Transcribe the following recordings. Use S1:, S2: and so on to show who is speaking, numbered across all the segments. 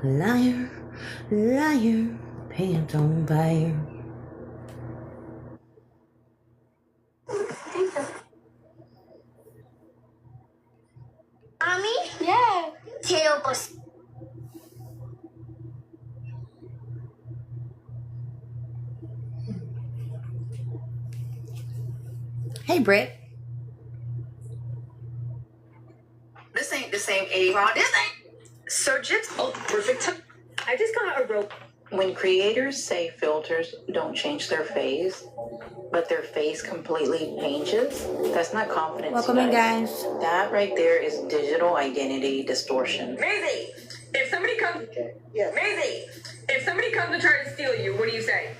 S1: Liar, liar, pants on fire.
S2: Mommy?
S3: Yeah.
S2: Tail bus.
S1: Hey, Britt.
S4: This ain't the same A-Rod. This ain't. So just perfect. I just got a rope. When creators say filters don't change their face, but their face completely changes, that's not confidence.
S1: Welcome in, guys.
S4: That right there is digital identity distortion.
S5: Maisie, if somebody comes,
S4: Yes.
S5: Maisie, if somebody comes to try to steal you, what do you say?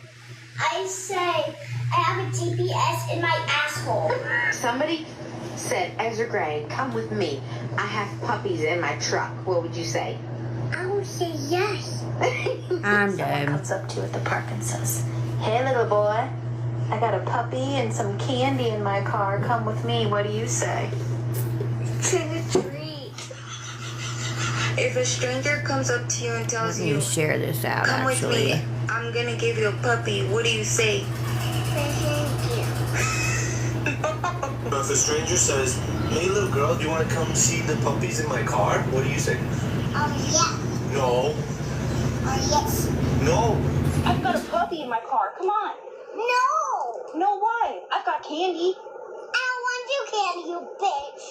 S2: I say I have a GPS in my asshole.
S6: Somebody said, Ezra Gray, come with me. I have puppies in my truck. What would you say?
S2: I would say yes.
S1: I'm
S6: Someone
S1: dead.
S6: comes up to you at the park and says, hey, little boy, I got a puppy and some candy in my car. Come with me. What do you say?
S2: Trick or treat.
S7: If a stranger comes up to you and tells
S1: Let me
S7: you,
S1: share this out,
S7: come with
S1: actually.
S7: me, I'm gonna give you a puppy, what do you say?
S2: Thank you.
S8: If a stranger says, hey little girl, do you want to come see the puppies in my car? What do you say?
S2: Yeah.
S8: No.
S2: Yes.
S8: No.
S3: I've got a puppy in my car. Come on.
S2: No.
S3: No, why? I've got candy.
S2: I don't want you candy, you bitch.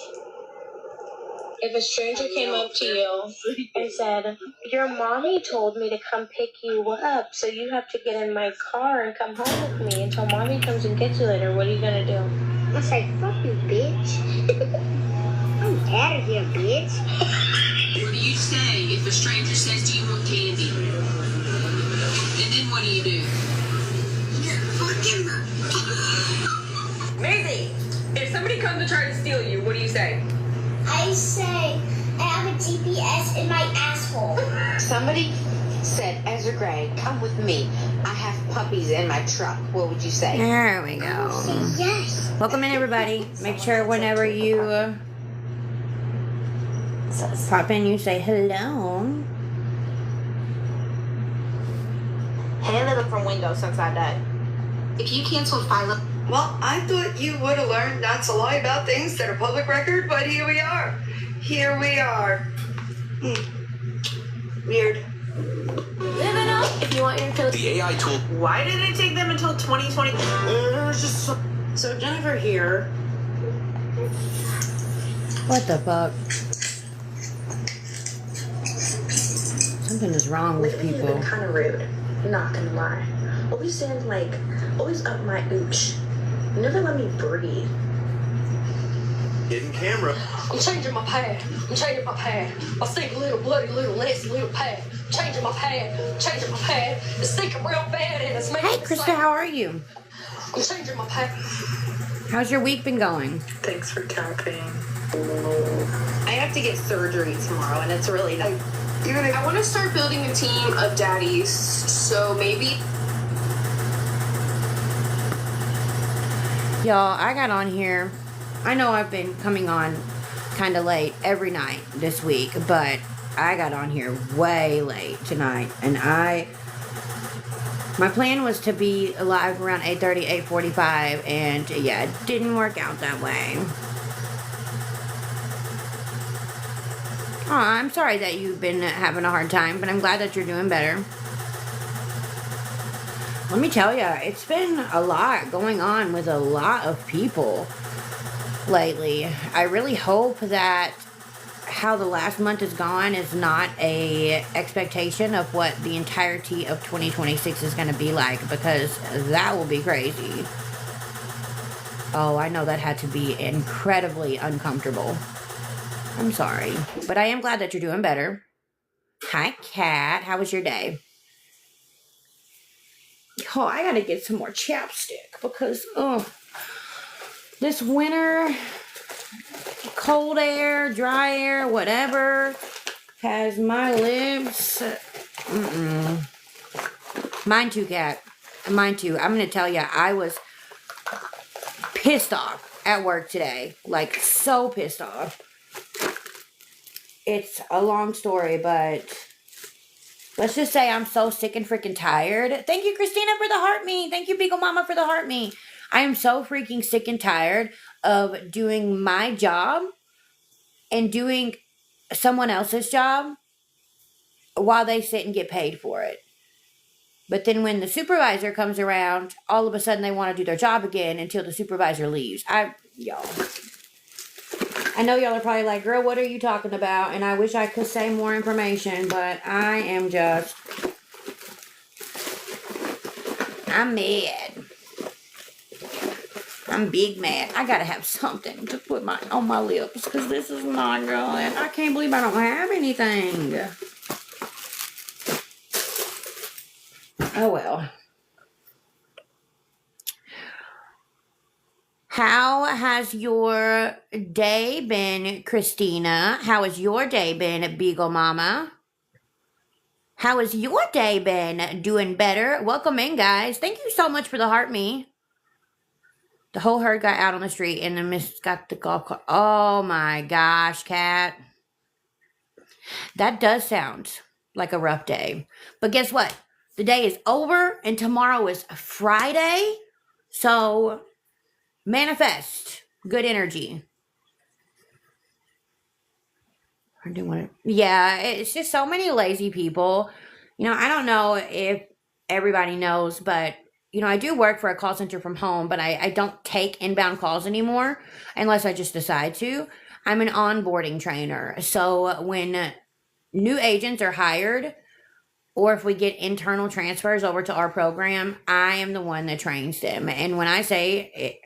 S9: If a stranger came up to you and said, your mommy told me to come pick you up, so you have to get in my car and come home with me until mommy comes and gets you later, what are you gonna do?
S2: I say, fuck you, bitch. I'm out of here, bitch.
S10: What do you say if a stranger says, do you want candy? And then what do you do?
S5: Maisie, if somebody comes to try to steal you, what do you say?
S2: I say I have a GPS in my asshole.
S6: Somebody said, Ezra Gray, come with me. I have puppies in my truck. What would you say?
S1: There we go.
S2: Say yes.
S1: Welcome in, everybody. Make sure whenever you pop in, you say hello.
S6: Hey, little from Windows since I died.
S10: If you canceled Philo...
S4: Well, I thought you would have learned not to lie about things that are public record, but here we are. Here we are. Weird.
S9: Living up if you want your kids.
S8: The AI tool.
S4: Why did it take them until 2020?
S8: There's just
S4: So Jennifer here.
S1: What the fuck? Something is wrong with people.
S4: Kind of rude. Not gonna lie. Always saying always up my ooch. Never let me breathe.
S8: hidden camera.
S3: I'm changing my pad. I'm changing my pad. I think a little bloody, little nasty, little pad. Changing my pad. Changing my pad. It's thinking real bad and it's making
S1: Hey,
S3: me
S1: Krista,
S3: sick.
S1: how are you?
S3: I'm changing my pad.
S1: How's your week been going?
S4: Thanks for tapping.
S6: I have to get surgery tomorrow, and it's really nice.
S9: I want to start building a team of daddies, so maybe...
S1: Y'all, I got on here. I know I've been coming on kind of late every night this week, but I got on here way late tonight, and my plan was to be live around 8:30, 8:45, and yeah, it didn't work out that way. Oh, I'm sorry that you've been having a hard time, but I'm glad that you're doing better. Let me tell you, it's been a lot going on with a lot of people lately. I really hope that how the last month is gone is not a expectation of what the entirety of 2026 is going to be like, because that will be crazy. Oh, I know that had to be incredibly uncomfortable. I'm sorry, but I am glad that you're doing better. Hi, Kat. How was your day? Oh, I gotta get some more chapstick because, this winter, cold air, dry air, whatever, has my lips. Mine too, Kat. Mine too. I'm gonna tell you, I was pissed off at work today. Like, so pissed off. It's a long story, but Let's just say I'm so sick and freaking tired. Thank you, Christina, for the heart me. Thank you, Beagle Mama, for the heart me. I am so freaking sick and tired of doing my job and doing someone else's job while they sit and get paid for it. But then when the supervisor comes around, all of a sudden they want to do their job again until the supervisor leaves. Y'all. I know y'all are probably like, girl, what are you talking about? And I wish I could say more information, but I am just, I'm mad. I'm big mad. I gotta have something to put on my lips because this is not good. I can't believe I don't have anything. Oh well. How has your day been, Christina? How has your day been, Beagle Mama? How has your day been? Doing better? Welcome in, guys. Thank you so much for the heart me. The whole herd got out on the street and the miss got the golf cart. Oh my gosh, Kat. That does sound like a rough day. But guess what? The day is over and tomorrow is Friday. So manifest good energy. Yeah, it's just so many lazy people. You know, I don't know if everybody knows, but, you know, I do work for a call center from home, but I don't take inbound calls anymore unless I just decide to. I'm an onboarding trainer. So when new agents are hired, or if we get internal transfers over to our program, I am the one that trains them. And when I say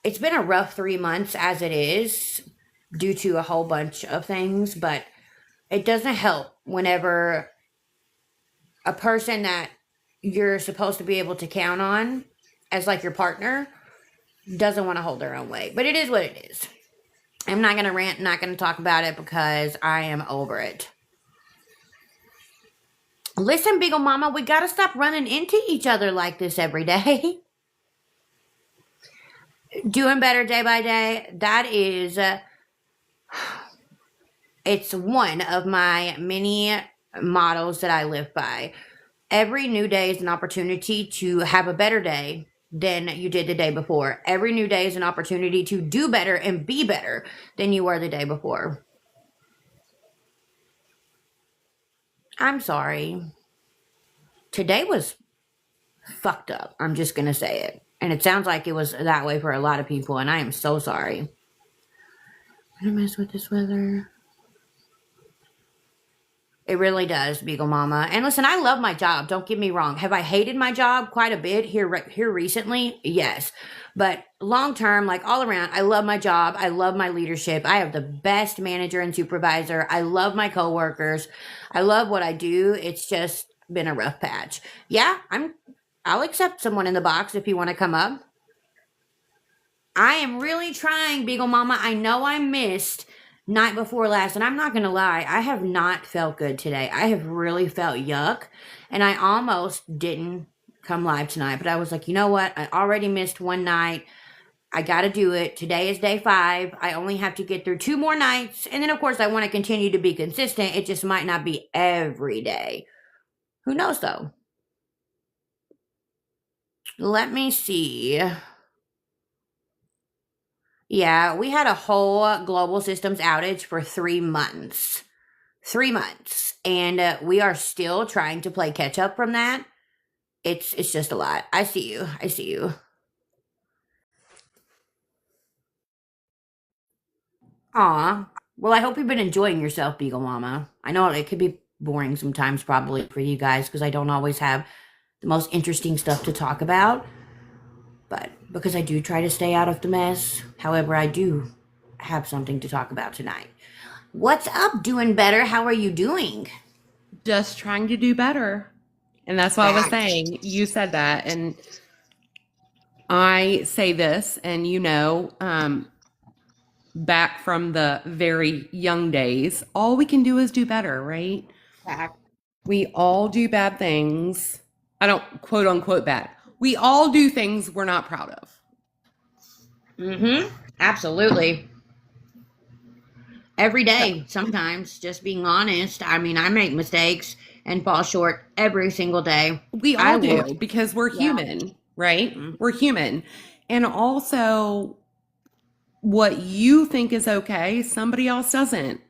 S1: it's been a rough 3 months as it is due to a whole bunch of things, but it doesn't help whenever a person that you're supposed to be able to count on as like your partner doesn't want to hold their own weight. But it is what it is. I'm not going to rant, not going to talk about it because I am over it. Listen, Beagle Mama, we got to stop running into each other like this every day. Doing better day by day. That is, it's one of my many mottos that I live by. Every new day is an opportunity to have a better day than you did the day before. Every new day is an opportunity to do better and be better than you were the day before. I'm sorry. Today was fucked up. I'm just going to say it. And it sounds like it was that way for a lot of people, and I am so sorry. I'm going to mess with this weather. It really does, Beagle Mama. And listen, I love my job. Don't get me wrong. Have I hated my job quite a bit here recently? Yes. But long term, like all around, I love my job. I love my leadership. I have the best manager and supervisor. I love my coworkers. I love what I do. It's just been a rough patch. Yeah, I'll accept someone in the box if you want to come up. I am really trying, Beagle Mama. I know I missed night before last, and I'm not going to lie. I have not felt good today. I have really felt yuck, and I almost didn't come live tonight, but I was like, you know what? I already missed one night. I got to do it. Today is day 5. I only have to get through 2 more nights, and then, of course, I want to continue to be consistent. It just might not be every day. Who knows, though? Let me see. Yeah, we had a whole global systems outage for 3 months. 3 months. And we are still trying to play catch up from that. It's just a lot. I see you. I see you. Aw. Well, I hope you've been enjoying yourself, Beagle Mama. I know it could be boring sometimes probably for you guys because I don't always have the most interesting stuff to talk about. But because I do try to stay out of the mess, however, I do have something to talk about tonight. What's up, doing better? How are you doing?
S11: Just trying to do better. And that's what I was saying. You said that. And I say this, and you know, back from the very young days, all we can do is do better, right? We all do bad things. I don't quote unquote bad. We all do things we're not proud of.
S1: Mm-hmm. Absolutely. Every day, sometimes, just being honest. I mean, I make mistakes and fall short every single day.
S11: We all do because we're human, right?
S1: Mm-hmm.
S11: We're human. And also, what you think is okay, somebody else doesn't.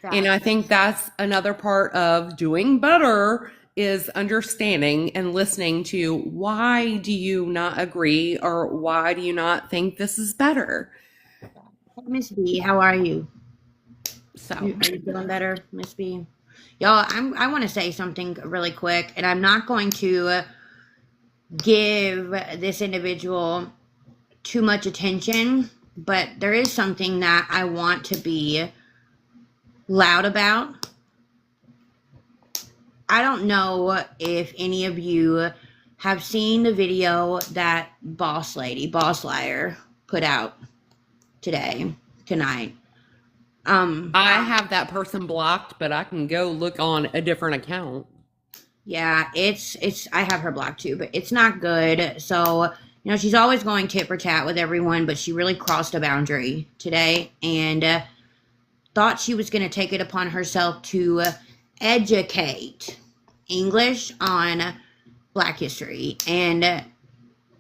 S11: And I think that's another part of doing better is understanding and listening to why do you not agree or why do you not think this is better?
S1: Miss B, how are you?
S11: So
S1: Are you feeling better, Miss B? Y'all, I want to say something really quick, and I'm not going to give this individual too much attention, but there is something that I want to be loud about. I don't know if any of you have seen the video that Boss Liar put out tonight.
S11: I have that person blocked, but I can go look on a different account.
S1: Yeah, it's I have her blocked too, but it's not good. So, you know, she's always going tit for tat with everyone, but she really crossed a boundary today and thought she was going to take it upon herself to educate English on Black history. And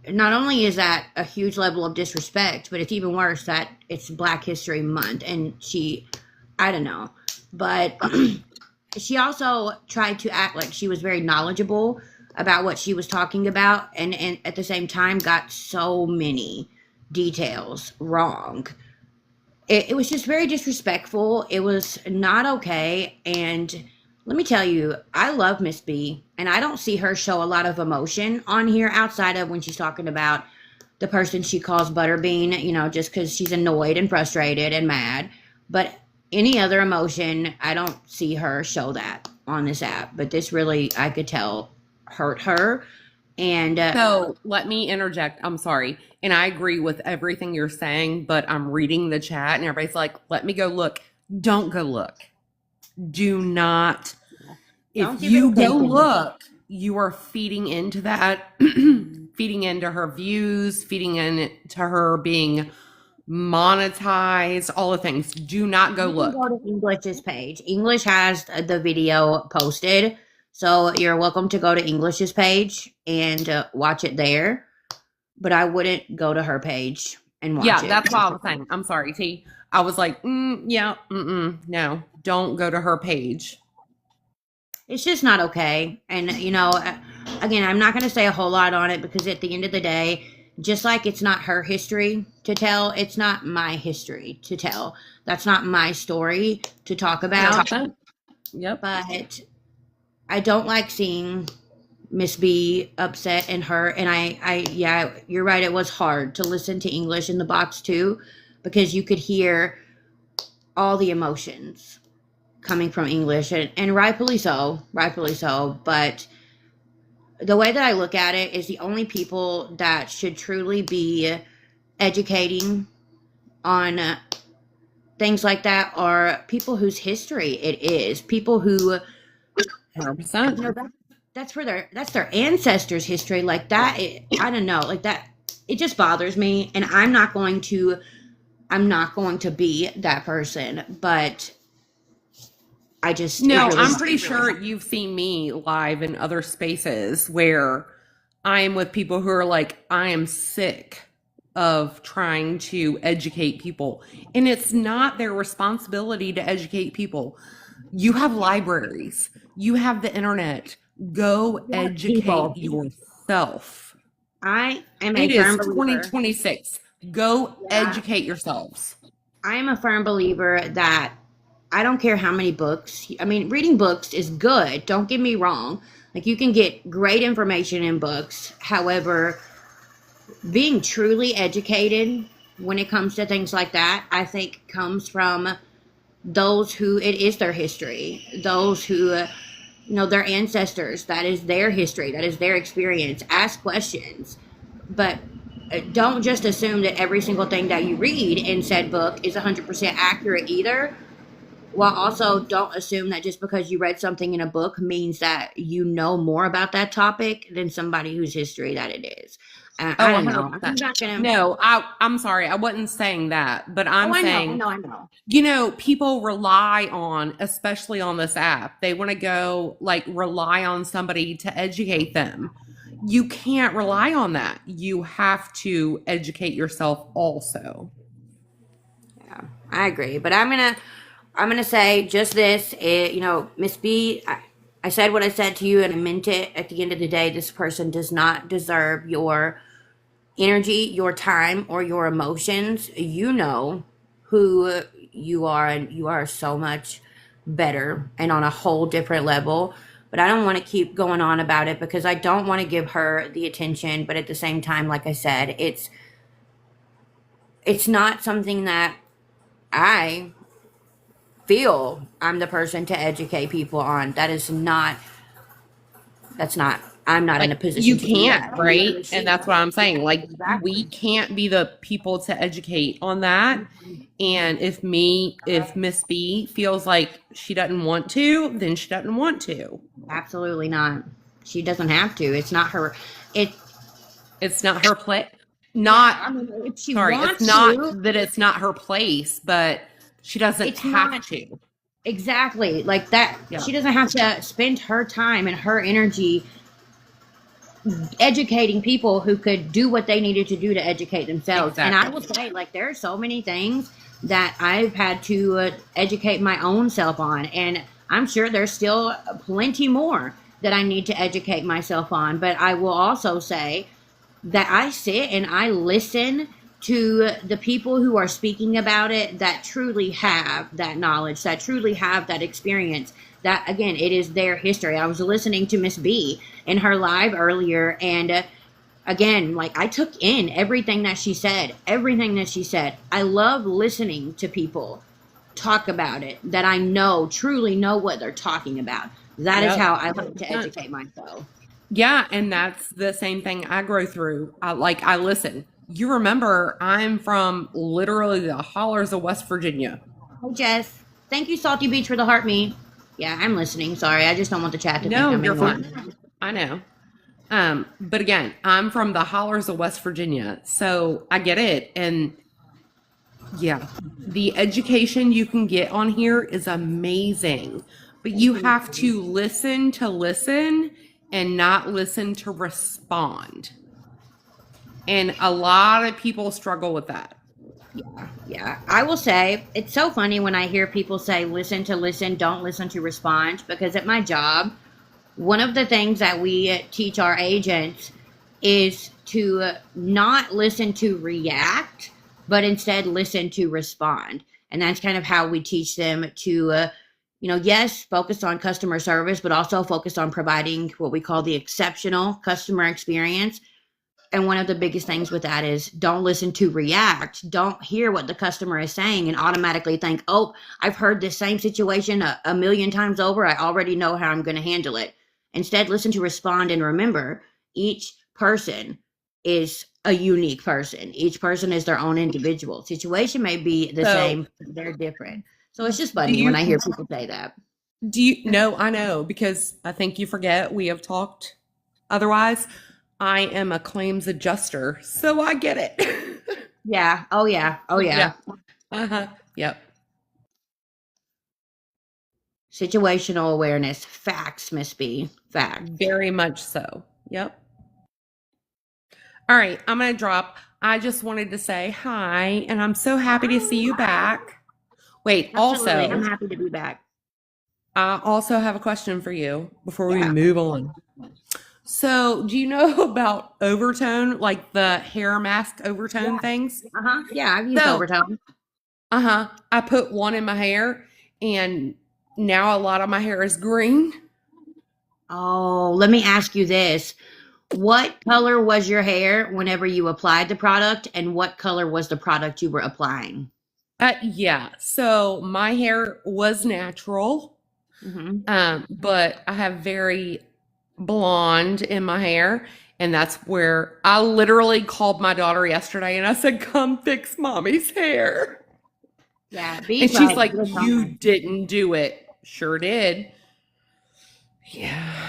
S1: not only is that a huge level of disrespect, but it's even worse that it's Black History Month. And I don't know, but she also tried to act like she was very knowledgeable about what she was talking about. And at the same time got so many details wrong. It was just very disrespectful. It was not okay. And let me tell you, I love Miss B, and I don't see her show a lot of emotion on here outside of when she's talking about the person she calls Butterbean, you know, just because she's annoyed and frustrated and mad. But any other emotion, I don't see her show that on this app. But this really, I could tell, hurt her. And
S11: so let me interject. I'm sorry. And I agree with everything you're saying, but I'm reading the chat and everybody's like, let me go look. Don't go look. Do not. If you go look, you are feeding into that, feeding into her views, feeding into her being monetized, all the things. Do not go look.
S1: Go to English's page. English has the video posted. So you're welcome to go to English's page and watch it there. But I wouldn't go to her page and watch it.
S11: Yeah, that's what I was saying. I'm sorry, T. I was like, no, don't go to her page.
S1: It's just not okay. And, you know, again, I'm not going to say a whole lot on it because at the end of the day, just like it's not her history to tell, it's not my history to tell. That's not my story to talk about.
S11: Yep.
S1: But I don't like seeing Miss B upset and hurt. And yeah, you're right. It was hard to listen to English in the box too, because you could hear all the emotions coming from English, and rightfully so. But the way that I look at it is the only people that should truly be educating on things like that are people whose history it is. People who
S11: 100%.
S1: You know, that's their ancestors' history. Like that, I don't know. Like that, it just bothers me, and I'm not going to be that person. But I just
S11: I'm pretty sure you've seen me live in other spaces where I am with people who are like, I am sick of trying to educate people, and it's not their responsibility to educate people. You have libraries, you have the internet. Go educate yourself.
S1: I am
S11: It is 2026. Go educate yourselves.
S1: I am a firm believer that I don't care how many books. I mean, reading books is good. Don't get me wrong. Like, you can get great information in books. However, being truly educated when it comes to things like that, I think comes from those who it is their history. Those who, their ancestors. That is their history. That is their experience. Ask questions. But don't just assume that every single thing that you read in said book is 100% accurate either. While also don't assume that just because you read something in a book means that you know more about that topic than somebody whose history that it is. I don't know.
S11: 100%.
S1: I'm not gonna.
S11: No, I'm sorry. I wasn't saying that, but I'm saying,
S1: I know.
S11: you know, people rely on, especially on this app, they want to go like rely on somebody to educate them. You can't rely on that. You have to educate yourself also.
S1: Yeah, I agree. But I'm gonna say just this. You know, Miss B, I said what I said to you, and I meant it. At the end of the day, this person does not deserve your energy, your time, or your emotions. You know who you are, and you are so much better and on a whole different level. But I don't want to keep going on about it because I don't want to give her the attention. But at the same time, like I said, it's not something that I feel I'm the person to educate people on. That's not, I'm not in a position
S11: You
S1: to do
S11: can't,
S1: that.
S11: right? And that's what I'm saying. Like,
S1: Exactly.
S11: we can't be the people to educate on that. And if Miss B feels like she doesn't want to, then she doesn't want to.
S1: Absolutely not. She doesn't have to. It's not her.
S11: It's not her place. Not,
S1: I mean, if she
S11: sorry,
S1: wants
S11: it's not
S1: to,
S11: that it's not her place, but she doesn't
S1: It's
S11: have
S1: not-
S11: to.
S1: exactly like that.
S11: Yeah.
S1: She doesn't have to spend her time and her energy educating people who could do what they needed to do to educate themselves. And I will say, like, there are so many things that I've had to educate my own self on, and I'm sure there's still plenty more that I need to educate myself on. But I will also say that I sit and I listen to the people who are speaking about it that truly have that knowledge, that truly have that experience. That, again, it is their history. I was listening to Miss B in her live earlier, and again, like, I took in everything that she said. I love listening to people talk about it, that I know, truly know what they're talking about. That is how I like to educate myself.
S11: Yeah, and that's the same thing I grow through. I listen. You remember, I'm from literally the hollers of West Virginia.
S1: Hey, Jess. Thank you, Salty Beach, for the heart me. Yeah, I'm listening. Sorry, I just don't want the chat to think I'm
S11: you're
S1: in
S11: fine.
S1: one.
S11: I know. But again, I'm from the hollers of West Virginia, so I get it. And yeah, the education you can get on here is amazing, but you have to listen and not listen to respond. And a lot of people struggle with that.
S1: Yeah. I will say, it's so funny when I hear people say, listen to listen, don't listen to respond, because at my job, one of the things that we teach our agents is to not listen to react, but instead listen to respond. And that's kind of how we teach them to, yes, focus on customer service, but also focus on providing what we call the exceptional customer experience. And one of the biggest things with that is don't listen to react. Don't hear what the customer is saying and automatically think, oh, I've heard this same situation a million times over. I already know how I'm going to handle it. Instead, listen to respond, and remember, each person is a unique person. Each person is their own individual. Situation may be the same, but they're different. So it's just funny when I hear people say that.
S11: No, I know, because I think you forget we have talked otherwise. I am a claims adjuster, so I get it.
S1: Yeah. Oh, yeah.
S11: Uh-huh. Yep.
S1: Situational awareness. Facts, Miss B. Facts.
S11: Very much so. Yep. All right, I'm going to drop. I just wanted to say hi, and I'm so happy to see you back. Wait,
S1: Absolutely.
S11: also,
S1: I'm happy to be back.
S11: I also have a question for you before we move on. So, do you know about Overtone, like the hair mask Overtone things?
S1: Yeah, I've used Overtone.
S11: I put one in my hair, and now a lot of my hair is green.
S1: Oh, let me ask you this. What color was your hair whenever you applied the product, and what color was the product you were applying?
S11: Yeah, so my hair was natural, but I have very blonde in my hair, and that's where I literally called my daughter yesterday and I said, come fix mommy's hair.
S1: Yeah,
S11: and she's like, you didn't do it. Sure did. Yeah.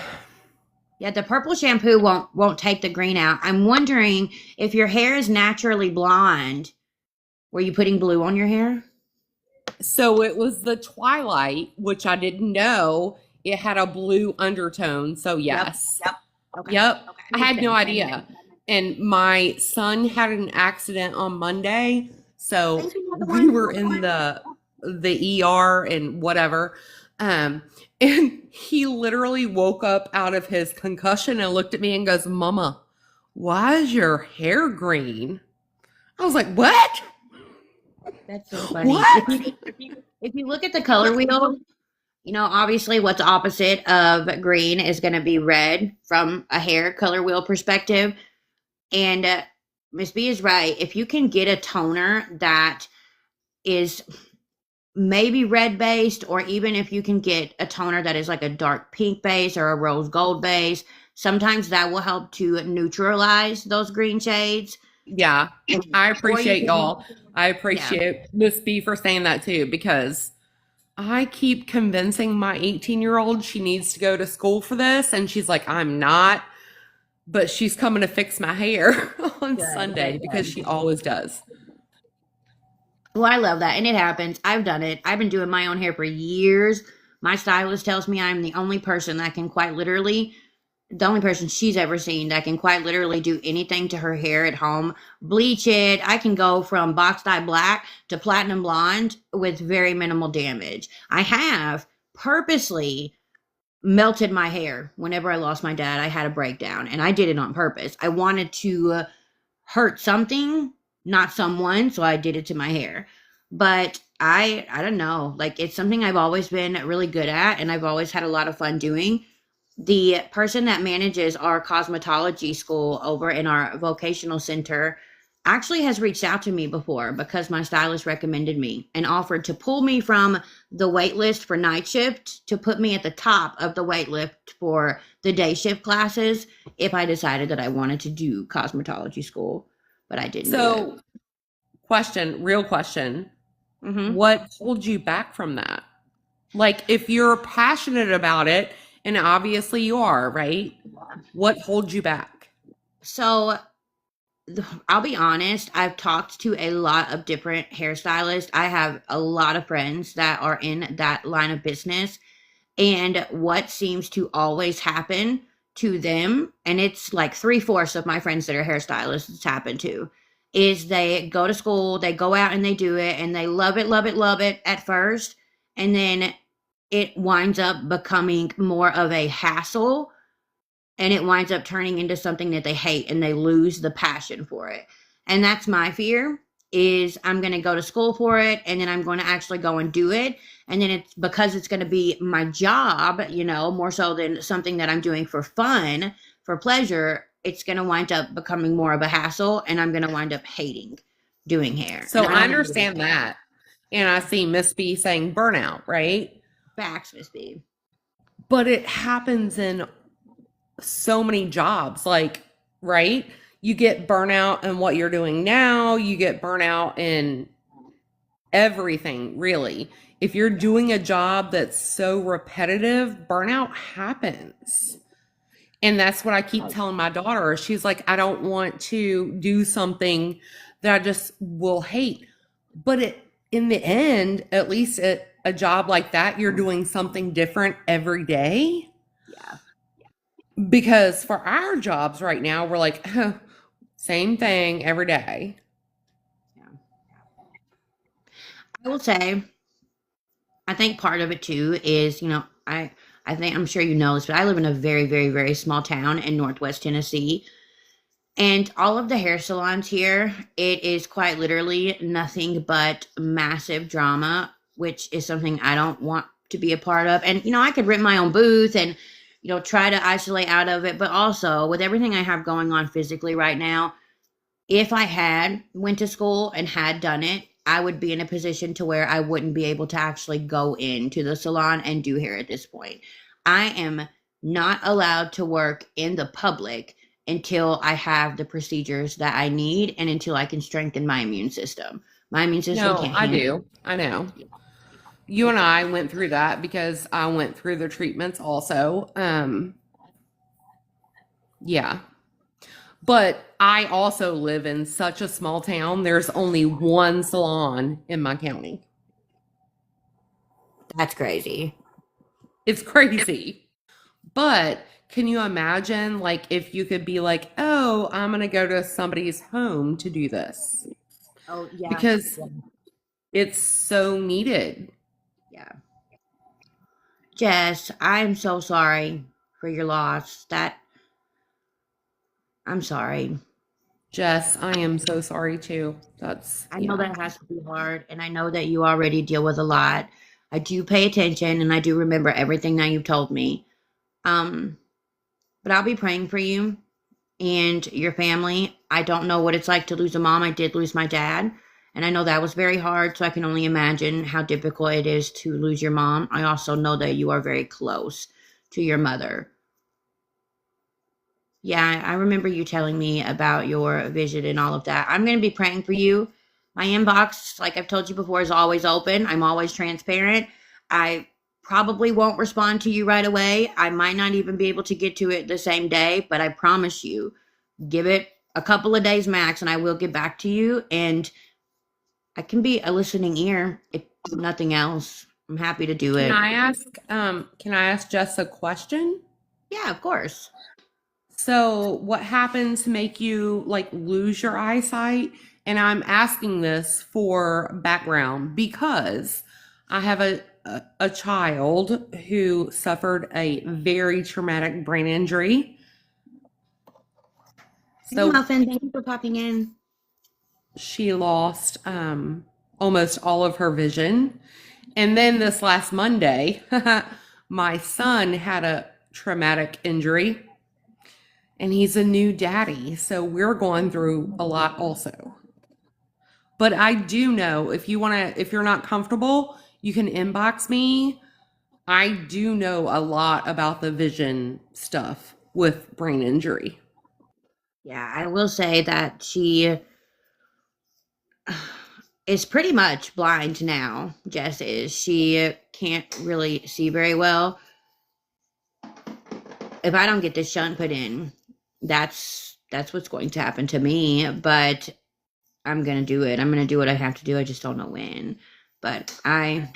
S1: Yeah, the purple shampoo won't take the green out. I'm wondering if your hair is naturally blonde, were you putting blue on your hair?
S11: So it was the Twilight, which I didn't know it had a blue undertone. So yes.
S1: Yep. Okay.
S11: Yep.
S1: Okay.
S11: I had no idea. And my son had an accident on Monday. So we were in the ER and whatever. And he literally woke up out of his concussion and looked at me and goes, "Mama, why is your hair green?" I was like, "What?"
S1: That's so funny.
S11: What?
S1: If you look at the color wheel, you know, obviously what's opposite of green is going to be red from a hair color wheel perspective. And Miss B is right. If you can get a toner that is maybe red based, or even if you can get a toner that is like a dark pink base or a rose gold base, sometimes that will help to neutralize those green shades.
S11: Yeah, I appreciate y'all. I appreciate Miss B for saying that too, because I keep convincing my 18-year-old she needs to go to school for this, and she's like, "I'm not," but she's coming to fix my hair on Sunday because she always does.
S1: Well, I love that. And it happens. I've done it. I've been doing my own hair for years. My stylist tells me I'm the only person that can quite literally, the only person she's ever seen that can quite literally do anything to her hair at home. Bleach it. I can go from box dye black to platinum blonde with very minimal damage. I have purposely melted my hair whenever I lost my dad. I had a breakdown, and I did it on purpose. I wanted to hurt something, not someone, so I did it to my hair. But I don't know, like, it's something I've always been really good at, and I've always had a lot of fun doing. The person that manages our cosmetology school over in our vocational center actually has reached out to me before because my stylist recommended me and offered to pull me from the wait list for night shift to put me at the top of the wait list for the day shift classes if I decided that I wanted to do cosmetology school. But I didn't.
S11: So, real question.
S1: Mm-hmm.
S11: What holds you back from that? Like, if you're passionate about it, and obviously you are, right? What holds you back?
S1: So, I'll be honest. I've talked to a lot of different hairstylists. I have a lot of friends that are in that line of business. And what seems to always happen to them, and it's like 3/4 of my friends that are hairstylists it's happened to, is they go to school, they go out and they do it, and they love it at first, and then it winds up becoming more of a hassle, and it winds up turning into something that they hate, and they lose the passion for it. And that's my fear, is I'm going to go to school for it, and then I'm going to actually go and do it. And then it's because it's going to be my job, you know, more so than something that I'm doing for fun, for pleasure, it's going to wind up becoming more of a hassle, and I'm going to wind up hating doing hair.
S11: So I understand that. And I see Miss B saying burnout, right?
S1: Facts, Miss B.
S11: But it happens in so many jobs, like, right? You get burnout in what you're doing now. You get burnout in everything, really. If you're doing a job that's so repetitive, burnout happens. And that's what I keep telling my daughter. She's like, I don't want to do something that I just will hate. But in the end, at least at a job like that, you're doing something different every day.
S1: Yeah.
S11: Because for our jobs right now, we're like, same thing every day.
S1: Yeah. I will say, I think part of it too is, you know, I think, I'm sure you know this, but I live in a very, very, very small town in Northwest Tennessee. And all of the hair salons here, it is quite literally nothing but massive drama, which is something I don't want to be a part of. And, you know, I could rent my own booth and, you know, try to isolate out of it. But also, with everything I have going on physically right now, if I had went to school and had done it, I would be in a position to where I wouldn't be able to actually go into the salon and do hair at this point. I am not allowed to work in the public until I have the procedures that I need and until I can strengthen my immune system. My immune system
S11: No,
S1: can't
S11: I
S1: handle
S11: do. I know. You and I went through that because I went through the treatments also. Yeah. But I also live in such a small town. There's only one salon in my county.
S1: That's crazy.
S11: It's crazy. But can you imagine, like, if you could be like, oh, I'm going to go to somebody's home to do this?
S1: Oh, yeah.
S11: Because it's so needed.
S1: Yeah. Jess, I'm so sorry for your loss. I'm sorry.
S11: Jess, I am so sorry too.
S1: I know that has to be hard, and I know that you already deal with a lot. I do pay attention, and I do remember everything that you've told me. But I'll be praying for you and your family. I don't know what it's like to lose a mom. I did lose my dad, and I know that was very hard, so I can only imagine how difficult it is to lose your mom. I also know that you are very close to your mother. Yeah, I remember you telling me about your vision and all of that. I'm going to be praying for you. My inbox, like I've told you before, is always open. I'm always transparent. I probably won't respond to you right away. I might not even be able to get to it the same day, but I promise you, give it a couple of days max and I will get back to you. And I can be a listening ear if nothing else. I'm happy to do it.
S11: Can I ask Jess a question?
S1: Yeah, of course.
S11: So what happens to make you like lose your eyesight? And I'm asking this for background because I have a child who suffered a very traumatic brain injury.
S1: So hey, Muffin, thank you for popping in.
S11: She lost almost all of her vision. And then this last Monday, my son had a traumatic injury. And he's a new daddy, so we're going through a lot also. But I do know if you're not comfortable, you can inbox me. I do know a lot about the vision stuff with brain injury.
S1: Yeah, I will say that she is pretty much blind now. Jess is. She can't really see very well. If I don't get this shunt put in, that's what's going to happen to me, but I'm going to do it. I'm going to do what I have to do. I just don't know when, but I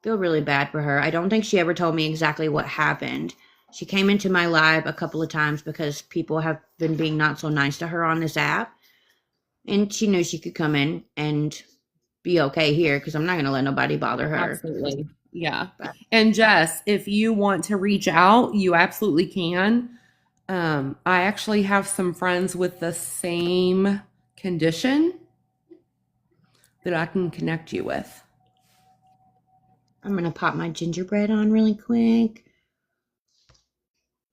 S1: feel really bad for her. I don't think she ever told me exactly what happened. She came into my live a couple of times because people have been being not so nice to her on this app, and she knew she could come in and be okay here because I'm not going to let nobody bother her.
S11: Absolutely. Yeah. And Jess, if you want to reach out, you absolutely can. I actually have some friends with the same condition that I can connect you with.
S1: I'm going to pop my gingerbread on really quick.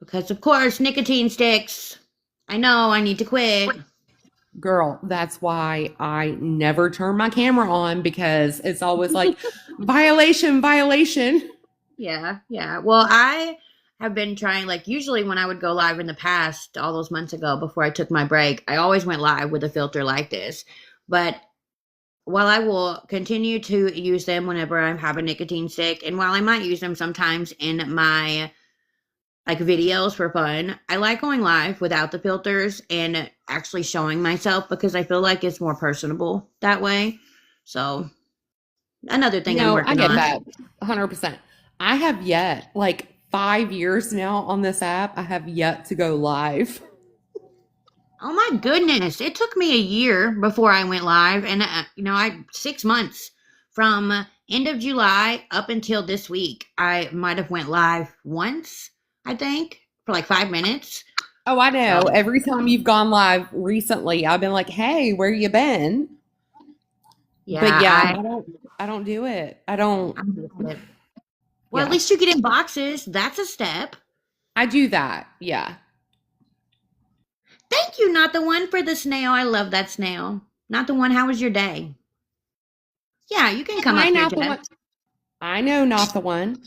S1: Because, of course, nicotine sticks. I know, I need to quit.
S11: Girl, that's why I never turn my camera on because it's always like, violation.
S1: Yeah. Well, I have been trying, like, usually when I would go live in the past, all those months ago before I took my break, I always went live with a filter like this. But while I will continue to use them whenever I have a nicotine stick, and while I might use them sometimes in my like videos for fun, I like going live without the filters and actually showing myself because I feel like it's more personable that way. So another thing I'm working on.
S11: I get that 100%. I have yet, like 5 years now on this app, I have yet to go live.
S1: Oh my goodness. It took me a year before I went live. And, 6 months from end of July up until this week, I might have went live once, I think, for like 5 minutes.
S11: Oh, I know. Every time you've gone live recently, I've been like, hey, where you been? Yeah. But yeah, I don't do it. I don't.
S1: Well, at least you get in boxes. That's a step.
S11: I do that. Yeah.
S1: Thank you, Not the One, for the snail. I love that snail. Not the One, how was your day? Yeah, you can come up here, Jeff.
S11: I know Not the One.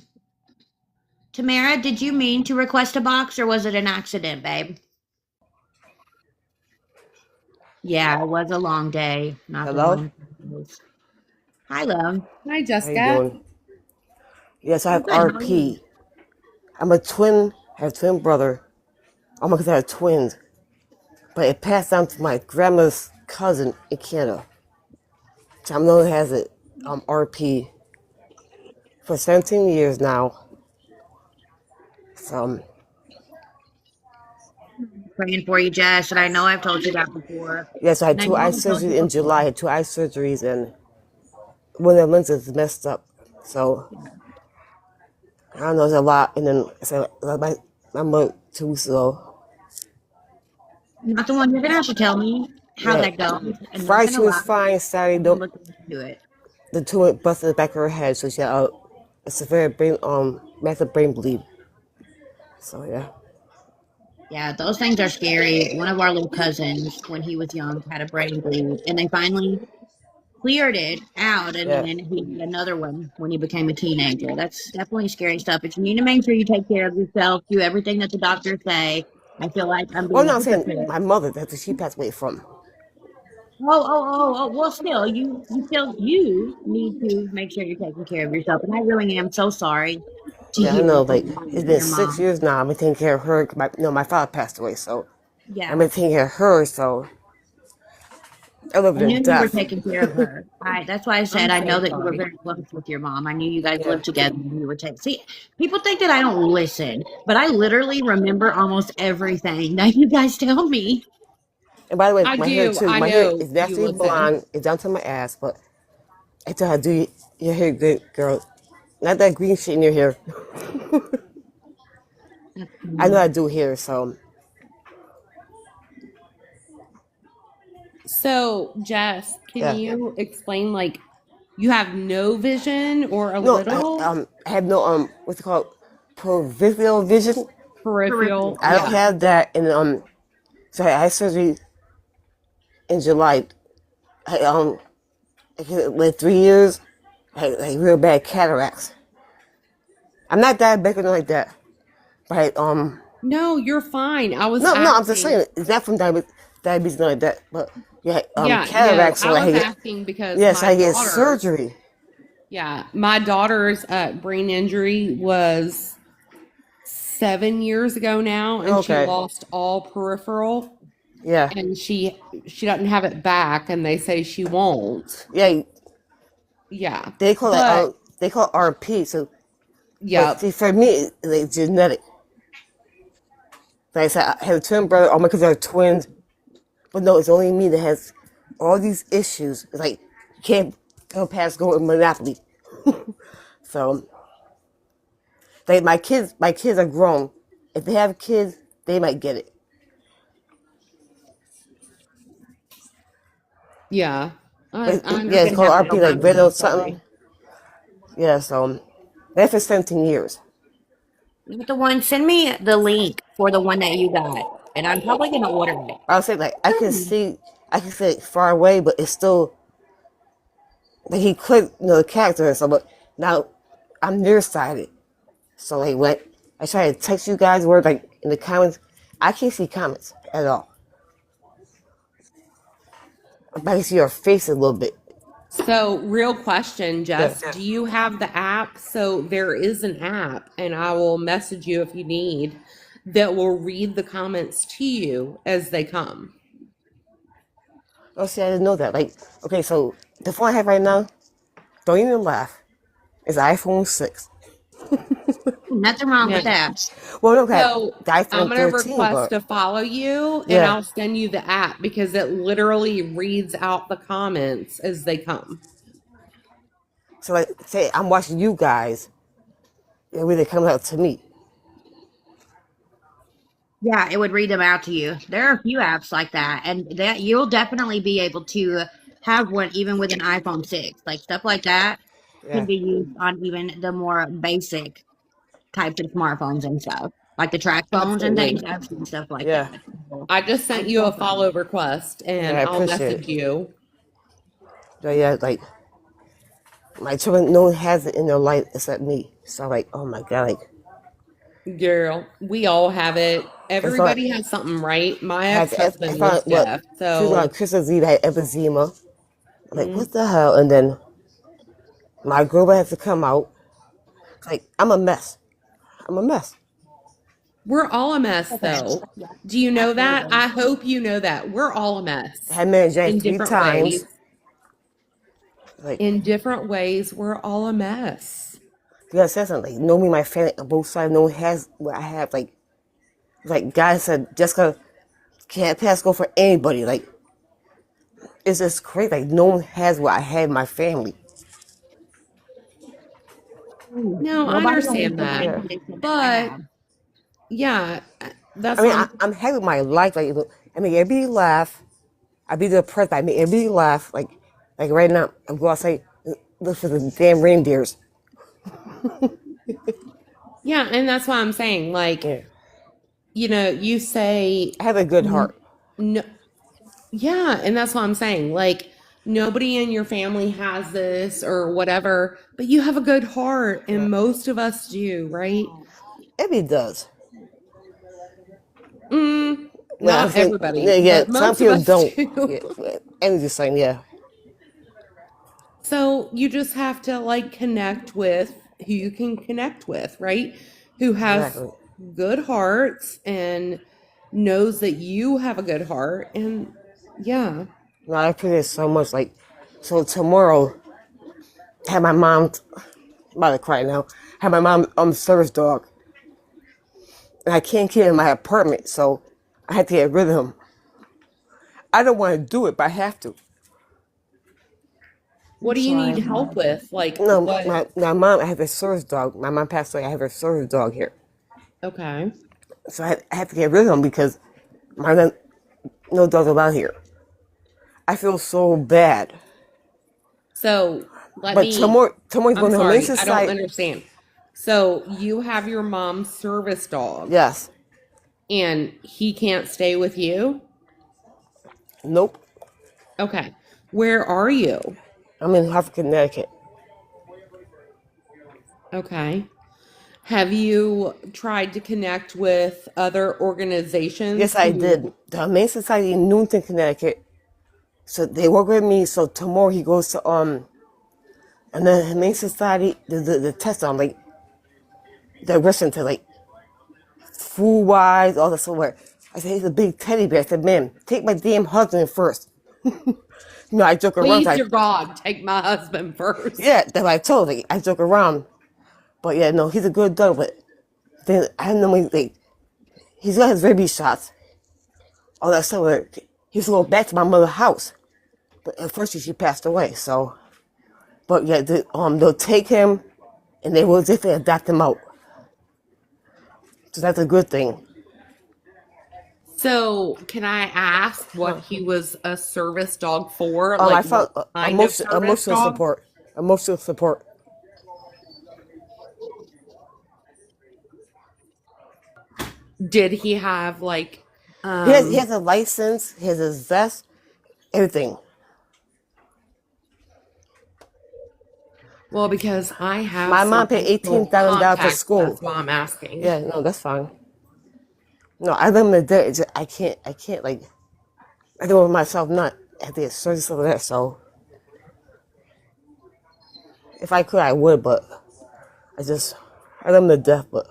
S1: Tamara, did you mean to request a box or was it an accident, babe? Yeah, it was a long day. Not
S12: Hello?
S1: The one. Hi, love.
S11: Hi, Jessica.
S12: How you doing? Yes, I have RP. I'm a twin. I have a twin brother. Oh my God, they're twins. But it passed down to my grandma's cousin in Canada. So I'm known has it RP for 17 years now. So
S1: Praying for you, Jess, and I know I've told you that before.
S12: yes, I had
S1: And I
S12: two
S1: know
S12: eye
S1: I've told you
S12: surgeries in
S1: before.
S12: July. I had two eye surgeries, and one of the lenses is messed up. So I don't know, it's a lot. And then so my mother 2 weeks ago.
S1: Not the one you're gonna have to tell me how
S12: Yeah,
S1: that goes, and not
S12: Friday she
S1: gonna
S12: was
S1: lie.
S12: fine. Saturday,
S1: I'm
S12: don't
S1: looking into it.
S12: the tumor busted in the back of her head, so she had a severe brain massive brain bleed. So yeah.
S1: Yeah, those things are scary. One of our little cousins, when he was young, had a brain bleed, and they finally cleared it out, and
S12: Yeah.
S1: then he had another one when he became a teenager. That's definitely scary stuff. But you need to make sure you take care of yourself, do everything that the doctors say. I feel like I'm
S12: Well,
S1: being
S12: no, I'm saying
S1: hypocrite.
S12: my mother. That's what she passed away from.
S1: Oh. Well, still, you need to make sure you're taking care of yourself. And I really am so sorry to
S12: Yeah, I
S1: hear
S12: know.
S1: what
S12: Like
S1: happened
S12: it's
S1: to
S12: been
S1: your
S12: 6 years now. I've been taking care of her. My father passed away, so I've
S1: Yeah,
S12: been taking care of her. So I lived
S1: I
S12: in
S1: knew you were
S12: death.
S1: taking care of her. That's why I said I know that you were very close with your mom. I knew you guys
S12: Yeah.
S1: lived together and you were taking. See, people think that I don't listen, but I literally remember almost everything that you guys tell me.
S12: And by the way,
S11: I
S12: my hair
S11: do.
S12: too.
S11: I
S12: My hair
S11: know
S12: is
S11: you
S12: naturally
S11: listen.
S12: blonde. It's down to my ass, but I tell her, do your hair good, girl. Not that green shit in your hair. I know I do hair, so
S11: So, Jess, can
S12: yeah.
S11: you explain like you have no vision or a
S12: No,
S11: little
S12: I have no what's it called, peripheral vision.
S11: peripheral?
S12: I don't
S11: Yeah.
S12: have that, and so I had surgery in July. I with 3 years, I had real bad cataracts. I'm not diabetic or nothing like that, but
S11: No, you're fine. I was
S12: no, I'm just
S11: asking.
S12: saying it's not from diabetes nothing like that, but yeah,
S11: Yeah, no,
S12: cataracts. So
S11: I was
S12: I
S11: asking because
S12: yes,
S11: my
S12: I get
S11: daughter,
S12: surgery.
S11: yeah, my daughter's brain injury was 7 years ago now, and she
S12: Okay,
S11: lost all peripheral,
S12: yeah,
S11: and she doesn't have it back, and they say she won't.
S12: yeah.
S11: Yeah,
S12: They call it
S11: but
S12: they call it RP. So, but
S11: yeah,
S12: see, for me, it's like genetic. Like I said, I have a twin brother. All my kids are twins, but no, it's only me that has all these issues. It's like you can't go in Monopoly. So, like my kids are grown. If they have kids, they might get it.
S11: yeah,
S12: But
S11: I
S12: yeah,
S1: You're
S12: it's
S1: gonna
S12: called
S1: have to
S11: understand.
S1: go
S12: RP, like
S1: back to
S12: red
S1: I'm
S12: something.
S1: sorry.
S12: Yeah, so that's for 17 years.
S1: Not the one. Send me the link for the one that you got, and I'm probably gonna order it.
S12: I'll say like I can see it far away, but it's still like he could the character and stuff. But now I'm nearsighted, so like when I try to text you guys, word like in the comments, I can't see comments at all. But I can see your face a little bit.
S11: So, real question,
S12: Yeah.
S11: Jess, do you have the app? So, there is an app, and I will message you if you need, that will read the comments to you as they come.
S12: Oh, see, I didn't know that. Like, okay, so the phone I have right now, don't even laugh. It's an iPhone 6.
S1: Nothing wrong with
S11: Yeah.
S1: that.
S12: Well, okay,
S11: So,
S12: the
S11: I'm
S12: iPhone
S11: going to
S12: 13,
S11: request
S12: but
S11: to follow you, and
S12: yeah.
S11: I'll send you the app because it literally reads out the comments as they come.
S12: So like, say I'm watching you guys, it really comes out to me.
S1: Yeah, it would read them out to you. There are a few apps like that, and that you'll definitely be able to have one even with an iPhone 6. Like stuff like that can
S12: Yeah,
S1: be used on even the more basic types of smartphones and stuff, like the track phones and
S11: Absolutely.
S1: things. I've seen stuff like
S12: yeah,
S1: that. So,
S11: I just sent you a follow request,
S12: yeah.
S11: and
S12: I
S11: I'll
S12: appreciate
S11: message
S12: it.
S11: you.
S12: So yeah, like my children, no one has it in their life except me. So like, oh my god, like
S11: Girl, we all have it.
S12: it's like
S11: Everybody has something, right? My
S12: I
S11: ex-husband
S12: found
S11: was
S12: what
S11: deaf,
S12: Tuesday on
S11: so
S12: Christmas Eve I had emphysema. I'm like,
S11: mm,
S12: what the hell? And then my girl had to come out. Like I'm a mess. I'm a mess.
S11: We're all a mess, though. Do you know that? I hope you know that. We're all a mess
S12: I had married Jack
S11: in
S12: 3
S11: different
S12: times.
S11: ways.
S12: Like,
S11: In different ways, we're all a mess.
S12: you gotta say something. Like, know me, my family on both sides. No one has what I have. Like God said, Jessica can't pass go for anybody. Like, it's just crazy. Like, no one has what I had in my family.
S11: No, I
S1: Nobody
S11: understand that.
S12: Yeah.
S11: But yeah, that's
S12: I mean,
S11: why
S12: I'm happy with my life. Like, I mean, everybody laugh. I be depressed. I make everybody laugh. Like right now, I'm going outside, look for the damn reindeers.
S11: yeah, and that's why I'm saying, like,
S12: Yeah.
S11: You say
S12: I have a good heart.
S11: no, yeah, and that's what I'm saying. Like, nobody in your family has this or whatever, but you have a good heart, and most of us do, right?
S12: Everybody does.
S11: Not
S12: saying,
S11: everybody,
S12: yeah,
S11: but
S12: some
S11: most of
S12: people
S11: us
S12: don't.
S11: do.
S12: Yeah, and just saying, yeah.
S11: So you just have to like connect with who you can connect with, right? Who has
S12: Exactly.
S11: good hearts and knows that you have a good heart. And yeah.
S12: No, I appreciate it so much. Like, so tomorrow, I had my mom, I'm about to cry now, had my mom service dog. And I can't keep him in my apartment, so I had to get rid of him. I don't want to do it, but I have to.
S11: What do you need help with? Like
S12: No,
S11: what?
S12: my mom, I have a service dog. My mom passed away. I have a service dog here.
S11: Okay.
S12: So I have to get rid of him because no dog's allowed here. I feel so bad.
S11: So
S12: But tomorrow's
S11: I'm
S12: going to
S11: sorry,
S12: Humane
S11: I don't
S12: Society.
S11: understand. So you have your mom's service dog.
S12: Yes.
S11: And he can't stay with you?
S12: Nope.
S11: Okay. Where are you?
S12: I'm in Hartford, Connecticut.
S11: Okay. Have you tried to connect with other organizations?
S12: Yes, I did. The Humane Society in Newton, Connecticut. So they work with me. So tomorrow he goes to and the Humane Society the test on like they're listening to like food wise all this somewhere. I said he's a big teddy bear. I said, man, take my damn husband first. I joke around.
S11: Please, your God, take my husband first.
S12: Yeah, that's what I told him. I joke around. But yeah, no, he's a good dog. But then I don't know, like, he's got his rabies shots. All that stuff. He's going back to my mother's house. But unfortunately, she passed away. So, but yeah, they'll take him and they will definitely adopt him out. So that's a good thing.
S11: So, can I ask what he was a service dog for?
S12: I
S11: Like,
S12: felt
S11: what kind of service
S12: emotional
S11: dog?
S12: support. Emotional support.
S11: Did he have like?
S12: He has a license. He has his vest. Everything.
S11: Well, because I have
S12: My mom paid
S11: some
S12: $18,000 for
S11: contacts,
S12: school.
S11: that's why I'm asking.
S12: Yeah, no, that's fine. No, I live in the day. I can't like. I do it myself. Not at the surgery over there. So, if I could, I would. But I live in the death. But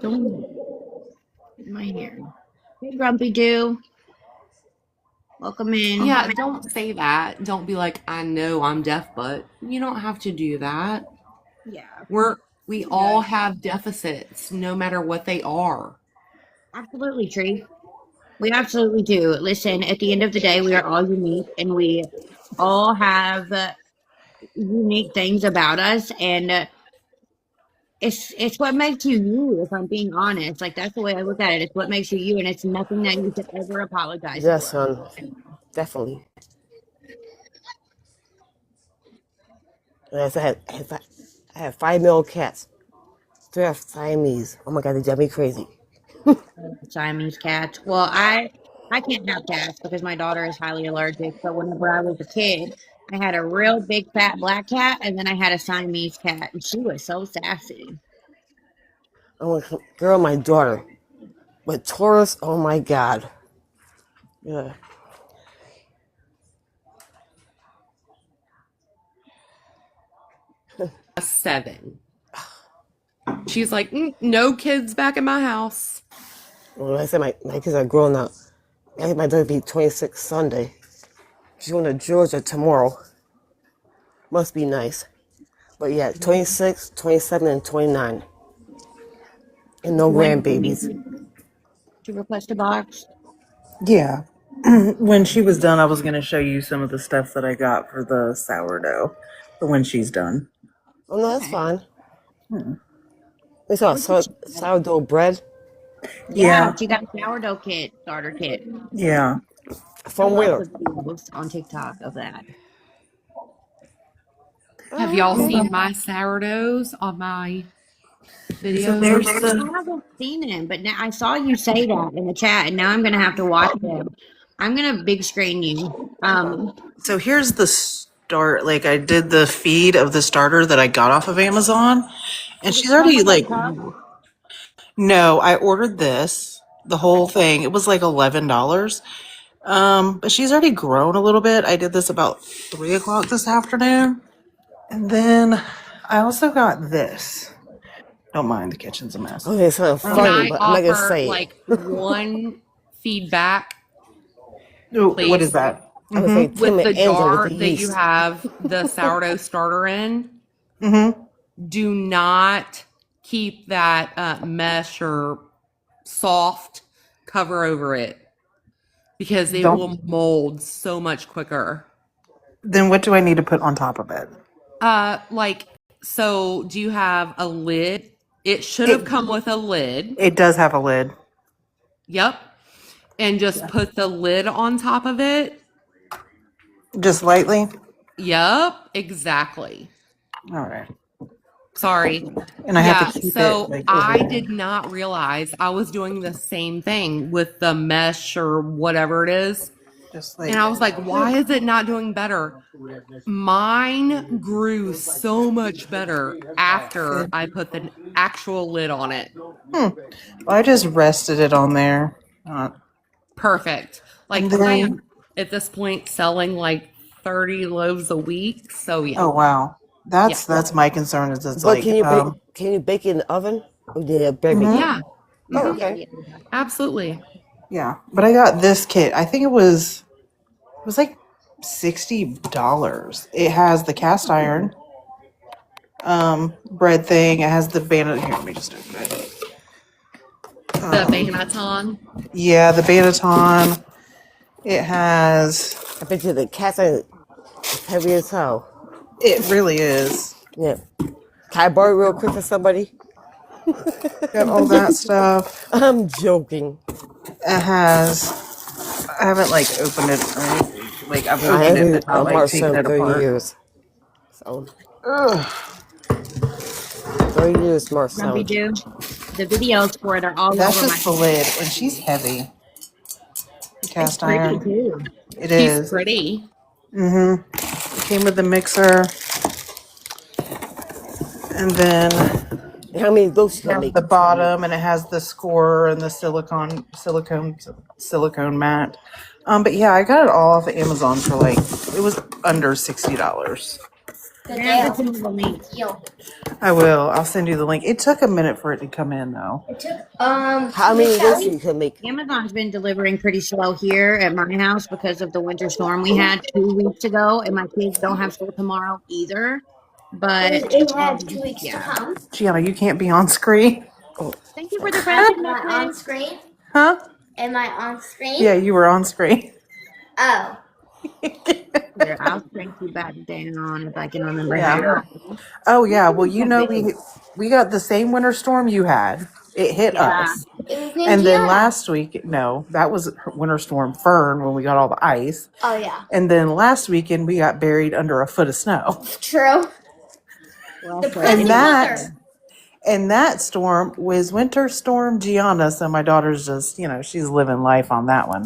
S1: Don't my hair. Hey, Grumpy Doo. Welcome in.
S11: Yeah, don't say that. Don't be like, I know I'm deaf, but you don't have to do that.
S1: Yeah.
S11: We all have deficits, no matter what they are.
S1: Absolutely, Tree. We absolutely do. Listen, at the end of the day, we are all unique and we all have unique things about us. And it's what makes you you, if I'm being honest. Like, that's the way I look at it. It's what makes you you, and it's nothing that you should ever apologize
S12: yes,
S1: for.
S12: definitely. Yes, I have 5 male cats. 3 are Siamese. Oh my God, they drive me crazy.
S1: Siamese cats. Well, I can't have cats because my daughter is highly allergic. So whenever I was a kid, I had a real big fat black cat, and then I had a Siamese cat, and she was so sassy.
S12: Oh, girl, my daughter. But Taurus, oh my God. Yeah.
S11: A 7. She's like, no kids back in my house.
S12: Well, like I said my kids are grown up. I think my daughter will be 26 Sunday. She's going to Georgia tomorrow. Must be nice. But yeah, 26, 27, and 29. And no grandbabies.
S1: To request a box.
S13: Yeah. When she was done, I was going to show you some of the stuff that I got for the sourdough for when she's done.
S12: Oh, no, that's fine. We saw sourdough bread.
S1: Yeah, she got a sourdough kit, starter kit.
S13: Yeah.
S12: From where?
S1: On TikTok of that.
S11: Have y'all seen my sourdoughs on my videos?
S1: I haven't seen them, but now I saw you say that in the chat, and now I'm gonna have to watch them. I'm gonna big screen you.
S13: So here's the start. Like I did the feed of the starter that I got off of Amazon, and she's already like, no, I ordered this, the whole thing. It was like $11. But she's already grown a little bit. I did this about 3 o'clock this afternoon. And then I also got this. Don't mind, the kitchen's a mess.
S12: Okay, so funny, but I'm not gonna say
S11: like one feedback.
S13: Ooh, what is that?
S11: With the jar that you have the sourdough starter in, do not keep that mesh or soft cover over it because it will mold so much quicker.
S13: Then what do I need to put on top of it?
S11: So do you have a lid? It should have come with a lid.
S13: It does have a lid.
S11: Yep. And just put the lid on top of it.
S13: Just lightly?
S11: Yep, exactly.
S13: All right.
S11: Sorry.
S13: And I have to keep
S11: so
S13: it. Like,
S11: I did not realize I was doing the same thing with the mesh or whatever it is.
S13: Just like,
S11: and I was like, why is it not doing better? Mine grew so much better after I put the actual lid on it.
S13: Well, I just rested it on there.
S11: Perfect. Like I am at this point selling like 30 loaves a week. So yeah.
S13: Oh wow. That's my concern is it's
S12: but
S13: like
S12: can you bake it in the oven? Or did it bake
S11: Yeah.
S12: Oh, okay.
S11: Absolutely.
S13: Yeah. But I got this kit. I think it was like $60. It has the cast iron bread thing. It has the banana. Here, let me just open it.
S11: The Bannaton.
S13: Yeah, the Bannaton. It has.
S12: I bet you the cast iron is heavy as hell.
S13: It really is.
S12: Yeah. Can I borrow real quick for somebody?
S13: Got all that stuff.
S12: I'm joking.
S13: It has. I haven't like opened it or anything. Like I've opened it, but not like taken it apart.
S12: Years. So. 30 years, Marcel.
S1: Grumpy Jew. The videos for it are all
S13: That's
S1: over
S13: just
S1: my
S13: the lid, and she's heavy. Cast
S1: pretty
S13: iron.
S1: too.
S13: It is.
S11: She's pretty.
S13: It came with the mixer, and then
S12: how many of those you make?
S13: The bottom, and it has the scorer and the silicone mat. But yeah, I got it all off of Amazon for like it was under $60. I will. I'll send you the link. It took a minute for it to come in, though.
S2: It took
S12: how many days you can make?
S1: Amazon's been delivering pretty slow here at my house because of the winter storm we had 2 weeks ago, and my kids don't have school tomorrow either. But
S2: it had 2 weeks to come.
S13: Gianna, you can't be on screen.
S12: Oh.
S1: Thank you for the friendship.
S2: Am I on screen?
S13: Huh?
S2: Am I on screen?
S13: Yeah, you were on screen.
S2: Oh.
S1: Here, I'll shrink you back down if I can remember.
S13: Yeah. Oh yeah. Well, you know we got the same winter storm you had. It hit us. And then last week, no, that was Winter Storm Fern when we got all the ice.
S2: Oh yeah.
S13: And then last weekend we got buried under a foot of snow.
S2: True.
S13: And that storm was Winter Storm Gianna. So my daughter's just, she's living life on that one.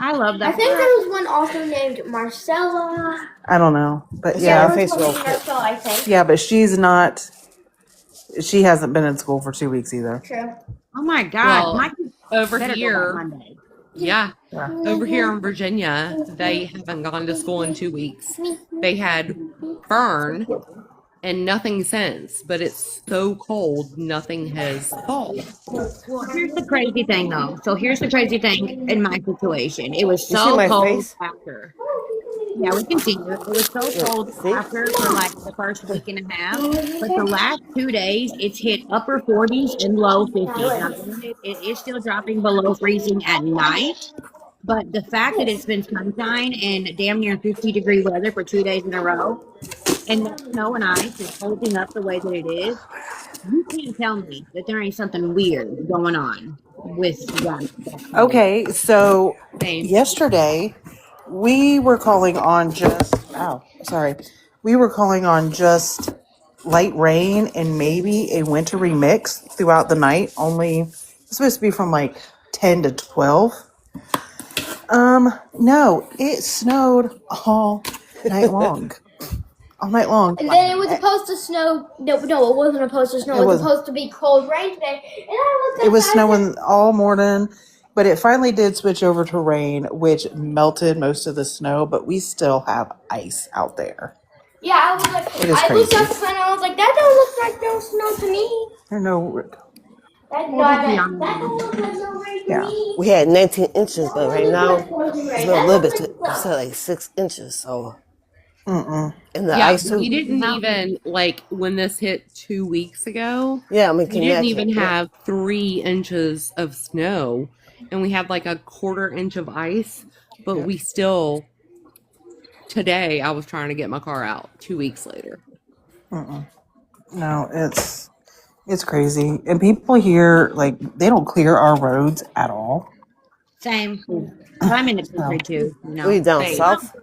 S1: I love that.
S2: I think there was one also named Marcella.
S13: I don't know, but
S2: Yeah, I think.
S13: Yeah, but she's not. She hasn't been in school for 2 weeks either.
S2: True.
S1: Oh my God!
S11: Well, over here, yeah, over here in Virginia, they haven't gone to school in 2 weeks. They had Fern and nothing since. But it's so cold, nothing has fallen.
S1: Well, here's the crazy thing, though. So here's the crazy thing in my situation. It was
S12: You see
S1: so
S12: my
S1: cold
S12: face?
S1: after. Yeah, we can see you. It was so cold
S12: See?
S1: after for like the first week and a half. But the last 2 days, it's hit upper 40s and low 50s. Now, granted, it is still dropping below freezing at night. But the fact that it's been sunshine and damn near 50-degree weather for 2 days in a row, and the snow and ice is holding up the way that it is, you can't tell me that there ain't something weird going on with that.
S13: Okay, so
S11: Same.
S13: yesterday we were calling on just we were calling on just light rain and maybe a wintry mix throughout the night. Only it's supposed to be from like 10 to 12. No, it snowed all night long. All night long.
S2: And then it was supposed to snow. No, it wasn't supposed to snow. It was supposed to be cold rain today. And I looked
S13: It was
S2: outside
S13: snowing all morning, but it finally did switch over to rain, which melted most of the snow, but we still have ice out there.
S2: Yeah, I was like,
S13: It is
S2: I looked
S13: crazy.
S2: outside and I was like, that don't look like no snow to me.
S13: There's no,
S2: That don't look like no rain to
S13: yeah.
S2: me.
S12: We had 19 inches, but right now it's been a little bit. It's like 6 inches. So, and the
S11: Yeah,
S12: ice too.
S11: we didn't even like when this hit 2 weeks ago.
S12: Yeah, I mean,
S11: We didn't even have 3 inches of snow, and we had like a 1/4 inch of ice. But we still, today, I was trying to get my car out 2 weeks later.
S13: No, it's crazy. And people here, like, they don't clear our roads at all.
S1: Same. I'm in the country too. You know,
S12: We down
S1: same.
S12: south.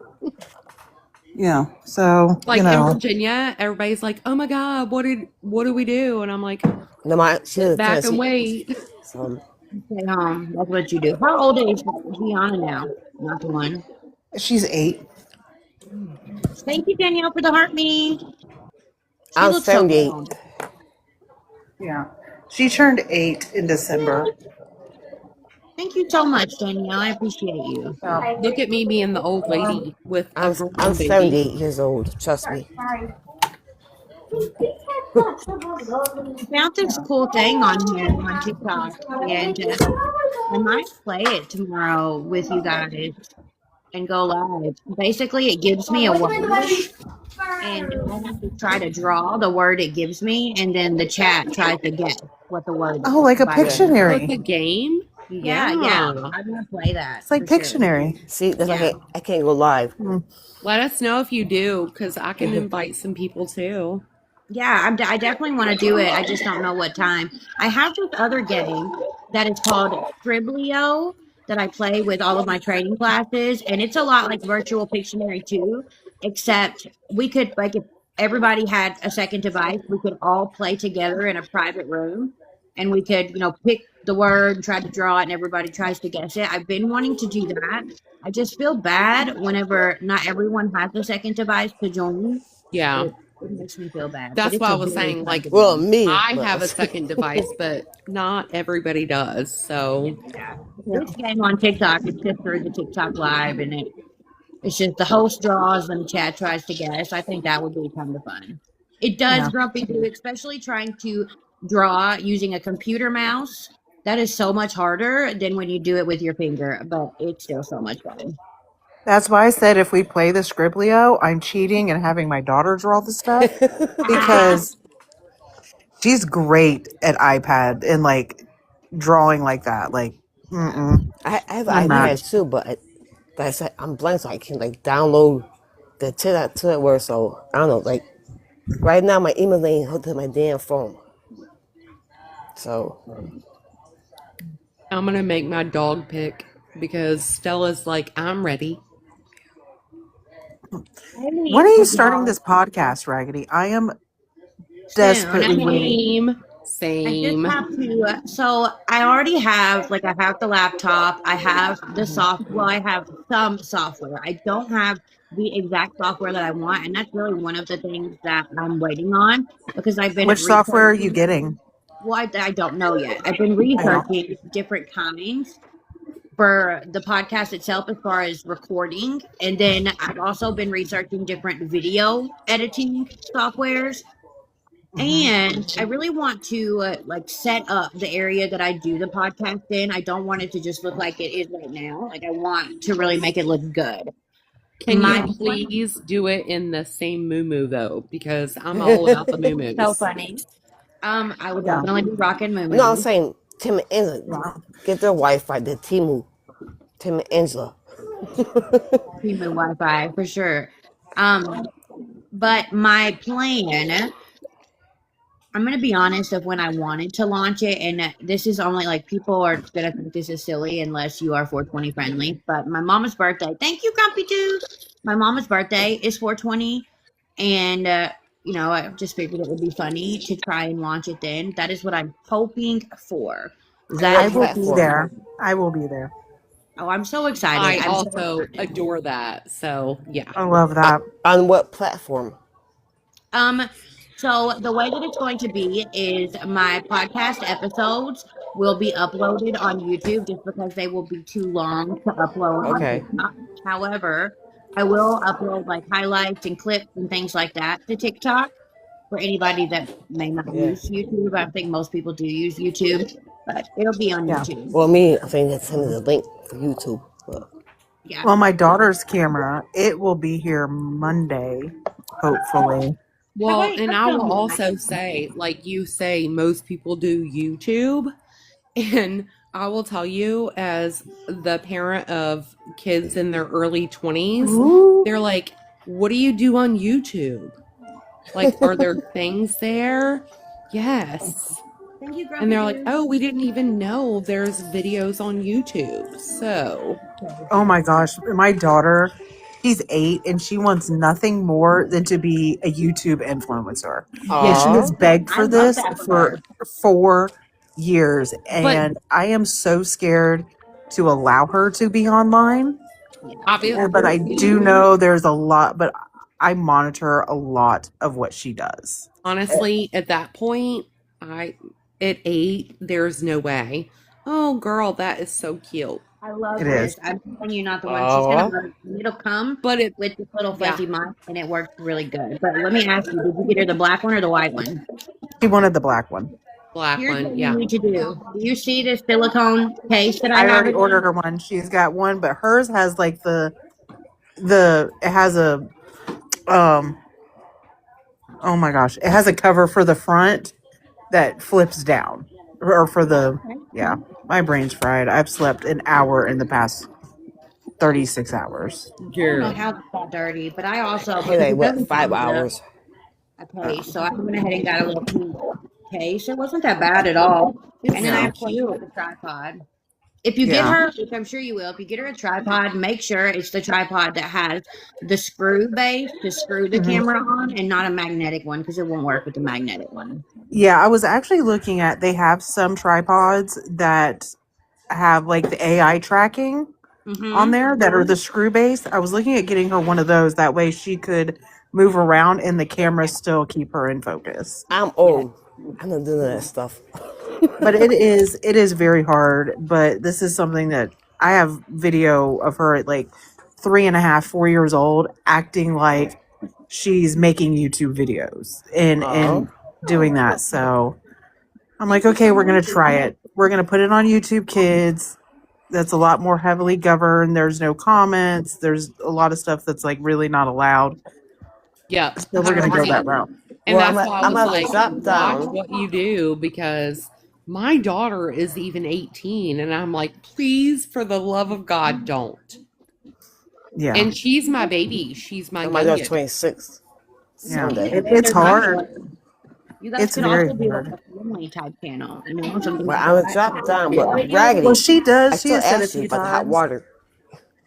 S13: Yeah, so,
S11: Like
S13: you
S11: in
S13: know.
S11: Virginia, everybody's like, "Oh my God, what do we do?" And I'm like,
S12: No, my she
S11: "Sit
S12: lives in
S11: back and
S12: Tennessee.
S11: wait."
S12: So,
S1: Stay home. That's what you do. How old is Gianna now? Not the one.
S13: She's 8.
S1: Thank you, Danielle, for the heart me. She
S12: I'm
S1: looks so
S12: 78.
S1: grown.
S13: Yeah. She turned 8 in December.
S1: Thank you so much, Danielle. I appreciate you.
S11: Look at me being the old lady with a
S12: I'm
S11: grown baby.
S12: 78 years old. Trust me.
S1: I found this cool thing on here on TikTok, and I might play it tomorrow with you guys and go live. Basically, it gives me a word, and I have to try to draw the word it gives me, and then the chat tries to guess what the word is.
S13: Oh, like a
S1: by-
S11: Like a
S13: Pictionary.
S11: game?
S1: Yeah. I'm gonna play that.
S13: It's like
S1: for sure.
S13: Pictionary.
S12: See, that's
S1: Yeah.
S12: why I can't go live.
S11: Let us know if you do, because I can invite some people too.
S1: Yeah, I definitely want to do it. I just don't know what time. I have this other game that is called Scriblio that I play with all of my trading classes, and it's a lot like Virtual Pictionary too, except we could, like, if everybody had a second device, we could all play together in a private room, and we could, pick the word, try to draw it, and everybody tries to guess it. I've been wanting to do that. I just feel bad whenever not everyone has a second device to join.
S11: Yeah.
S1: It makes me feel bad.
S11: That's
S1: but
S11: why
S1: it's
S11: I
S1: a
S11: was
S1: very
S11: saying,
S1: fun
S11: like,
S1: game.
S12: Well, me.
S11: I
S12: but-
S11: have a second device, but not everybody does. So,
S1: This game on TikTok, it's just through the TikTok live, and it's just the host draws and the chat tries to guess. I think that would be kind of fun. It does,
S13: Yeah.
S1: Grumpy, do, especially trying to draw using a computer mouse. That is so much harder than when you do it with your finger, but it's still so much fun.
S13: That's why I said if we play the Scriblio, I'm cheating and having my daughter draw the stuff because she's great at iPad and like drawing like that. Like,
S12: I have
S13: I'm
S12: an
S13: not.
S12: iPad too, but like I said, I'm blind, so I can like download the to that word. So I don't know. Like right now, my email ain't hooked to my damn phone. So
S11: I'm going to make my dog pick because Stella's like, I'm ready.
S13: When are you starting this podcast, Raggedy? I am desperately waiting.
S11: Same.
S1: I just have to. So I already have, I have the laptop. I have the software. I have some software. I don't have the exact software that I want, and that's really one of the things that I'm waiting on because I've been.
S13: Which software are you
S1: researching-
S13: getting?
S1: Well, I don't know yet. I've been researching different kinds, for the podcast itself as far as recording. And then I've also been researching different video editing softwares. And I really want to like set up the area that I do the podcast in. I don't want it to just look like it is right now. Like I want to really make it look good.
S11: Can you please do it in the same moo though? Because I'm all about the moo
S1: So funny. I would definitely be rocking moo.
S12: No, I'm saying Tim and Angela get their Wi-Fi. The Timu, Tim and Angela.
S1: Timu Wi-Fi for sure. But my plan, I'm going to be honest of when I wanted to launch it, and this is only like people are going to think this is silly unless you are 420 friendly, but my mama's birthday, thank you, Grumpy Dude. My mama's birthday is 420, and, you know, I just figured it would be funny to try and launch it then. That is what I'm hoping for.
S13: I will be there. I will be there.
S1: Oh, I'm so excited.
S11: I also adore that. So, yeah.
S13: I love that.
S12: On what platform?
S1: So the way that it's going to be is my podcast episodes will be uploaded on YouTube just because they will be too long to upload on TikTok. However, I will upload like highlights and clips and things like that to TikTok for anybody that may not use YouTube. I think most people do use YouTube, but it'll be on YouTube.
S12: Well, I think that's sending the link for YouTube. But.
S1: Yeah.
S13: Well, my daughter's camera, it will be here Monday, hopefully.
S11: Well, and I will also say, like you say, most people do YouTube. And I will tell you, as the parent of kids in their early 20s, they're like, what do you do on YouTube? Like, are there things there? Yes.
S1: Thank you,
S11: and they're like, oh, we didn't even know there's videos on YouTube. So.
S13: Oh my gosh. My daughter, she's 8 and she wants nothing more than to be a YouTube influencer. And she has begged for this for 4 years. And I am so scared to allow her to be online.
S11: Obviously.
S13: But I do know there's a lot, but I monitor a lot of what she does.
S11: Honestly, at that point, at 8, there's no way. Oh, girl, that is so cute.
S1: I love
S13: It
S1: this.
S13: is.
S1: I'm telling you, not the one. She's gonna love it. It'll come,
S11: but
S1: with this little fuzzy mic, and it works really good. But let me ask you: did you get her the black one or the white one?
S13: She wanted the black one.
S1: Here's what you need to do. Do you see this silicone case that I have?
S13: already ordered her one. She's got one, but hers has like it has a oh my gosh, it has a cover for the front that flips down, or for the my brain's fried. I've slept an hour in the past 36 hours.
S1: I don't know how it's that dirty, but I also
S12: Hey, what, 5 hours?
S1: Okay, so I went ahead and got a little pink case. It wasn't that bad at all. And then I have you with the tripod. If you get her, which I'm sure you will, if you get her a tripod, make sure it's the tripod that has the screw base to screw the camera on, and not a magnetic one, because it won't work with the magnetic one.
S13: Yeah, I was actually looking at, they have some tripods that have like the AI tracking on there that are the screw base. I was looking at getting her one of those. That way she could move around and the camera still keep her in focus.
S12: I'm old. I'm not doing that stuff.
S13: But it is very hard. But this is something that I have video of her at like 3.5, 4 years old, acting like she's making YouTube videos and doing that. So I'm like, okay, we're gonna try it. We're gonna put it on YouTube Kids. That's a lot more heavily governed. There's no comments. There's a lot of stuff that's like really not allowed.
S11: Yeah.
S13: So we're gonna go that route.
S11: And that's why I was like, watch what you do, because my daughter is even 18, and I'm like, please, for the love of God, don't.
S13: Yeah.
S11: And she's my baby. She's my
S12: My daughter's
S11: youngest.
S12: 26.
S13: Yeah,
S12: Sunday.
S13: it's hard.
S1: You guys
S13: It's
S1: could
S13: very
S1: also do
S13: hard.
S1: like a family type channel. You know, something
S12: Well,
S1: like
S12: I was
S1: that.
S12: dropped down, but raggedy.
S13: Well, she does.
S12: I
S13: She
S12: still
S13: has said a
S12: asked you
S13: few
S12: about the hot
S13: times.
S12: water.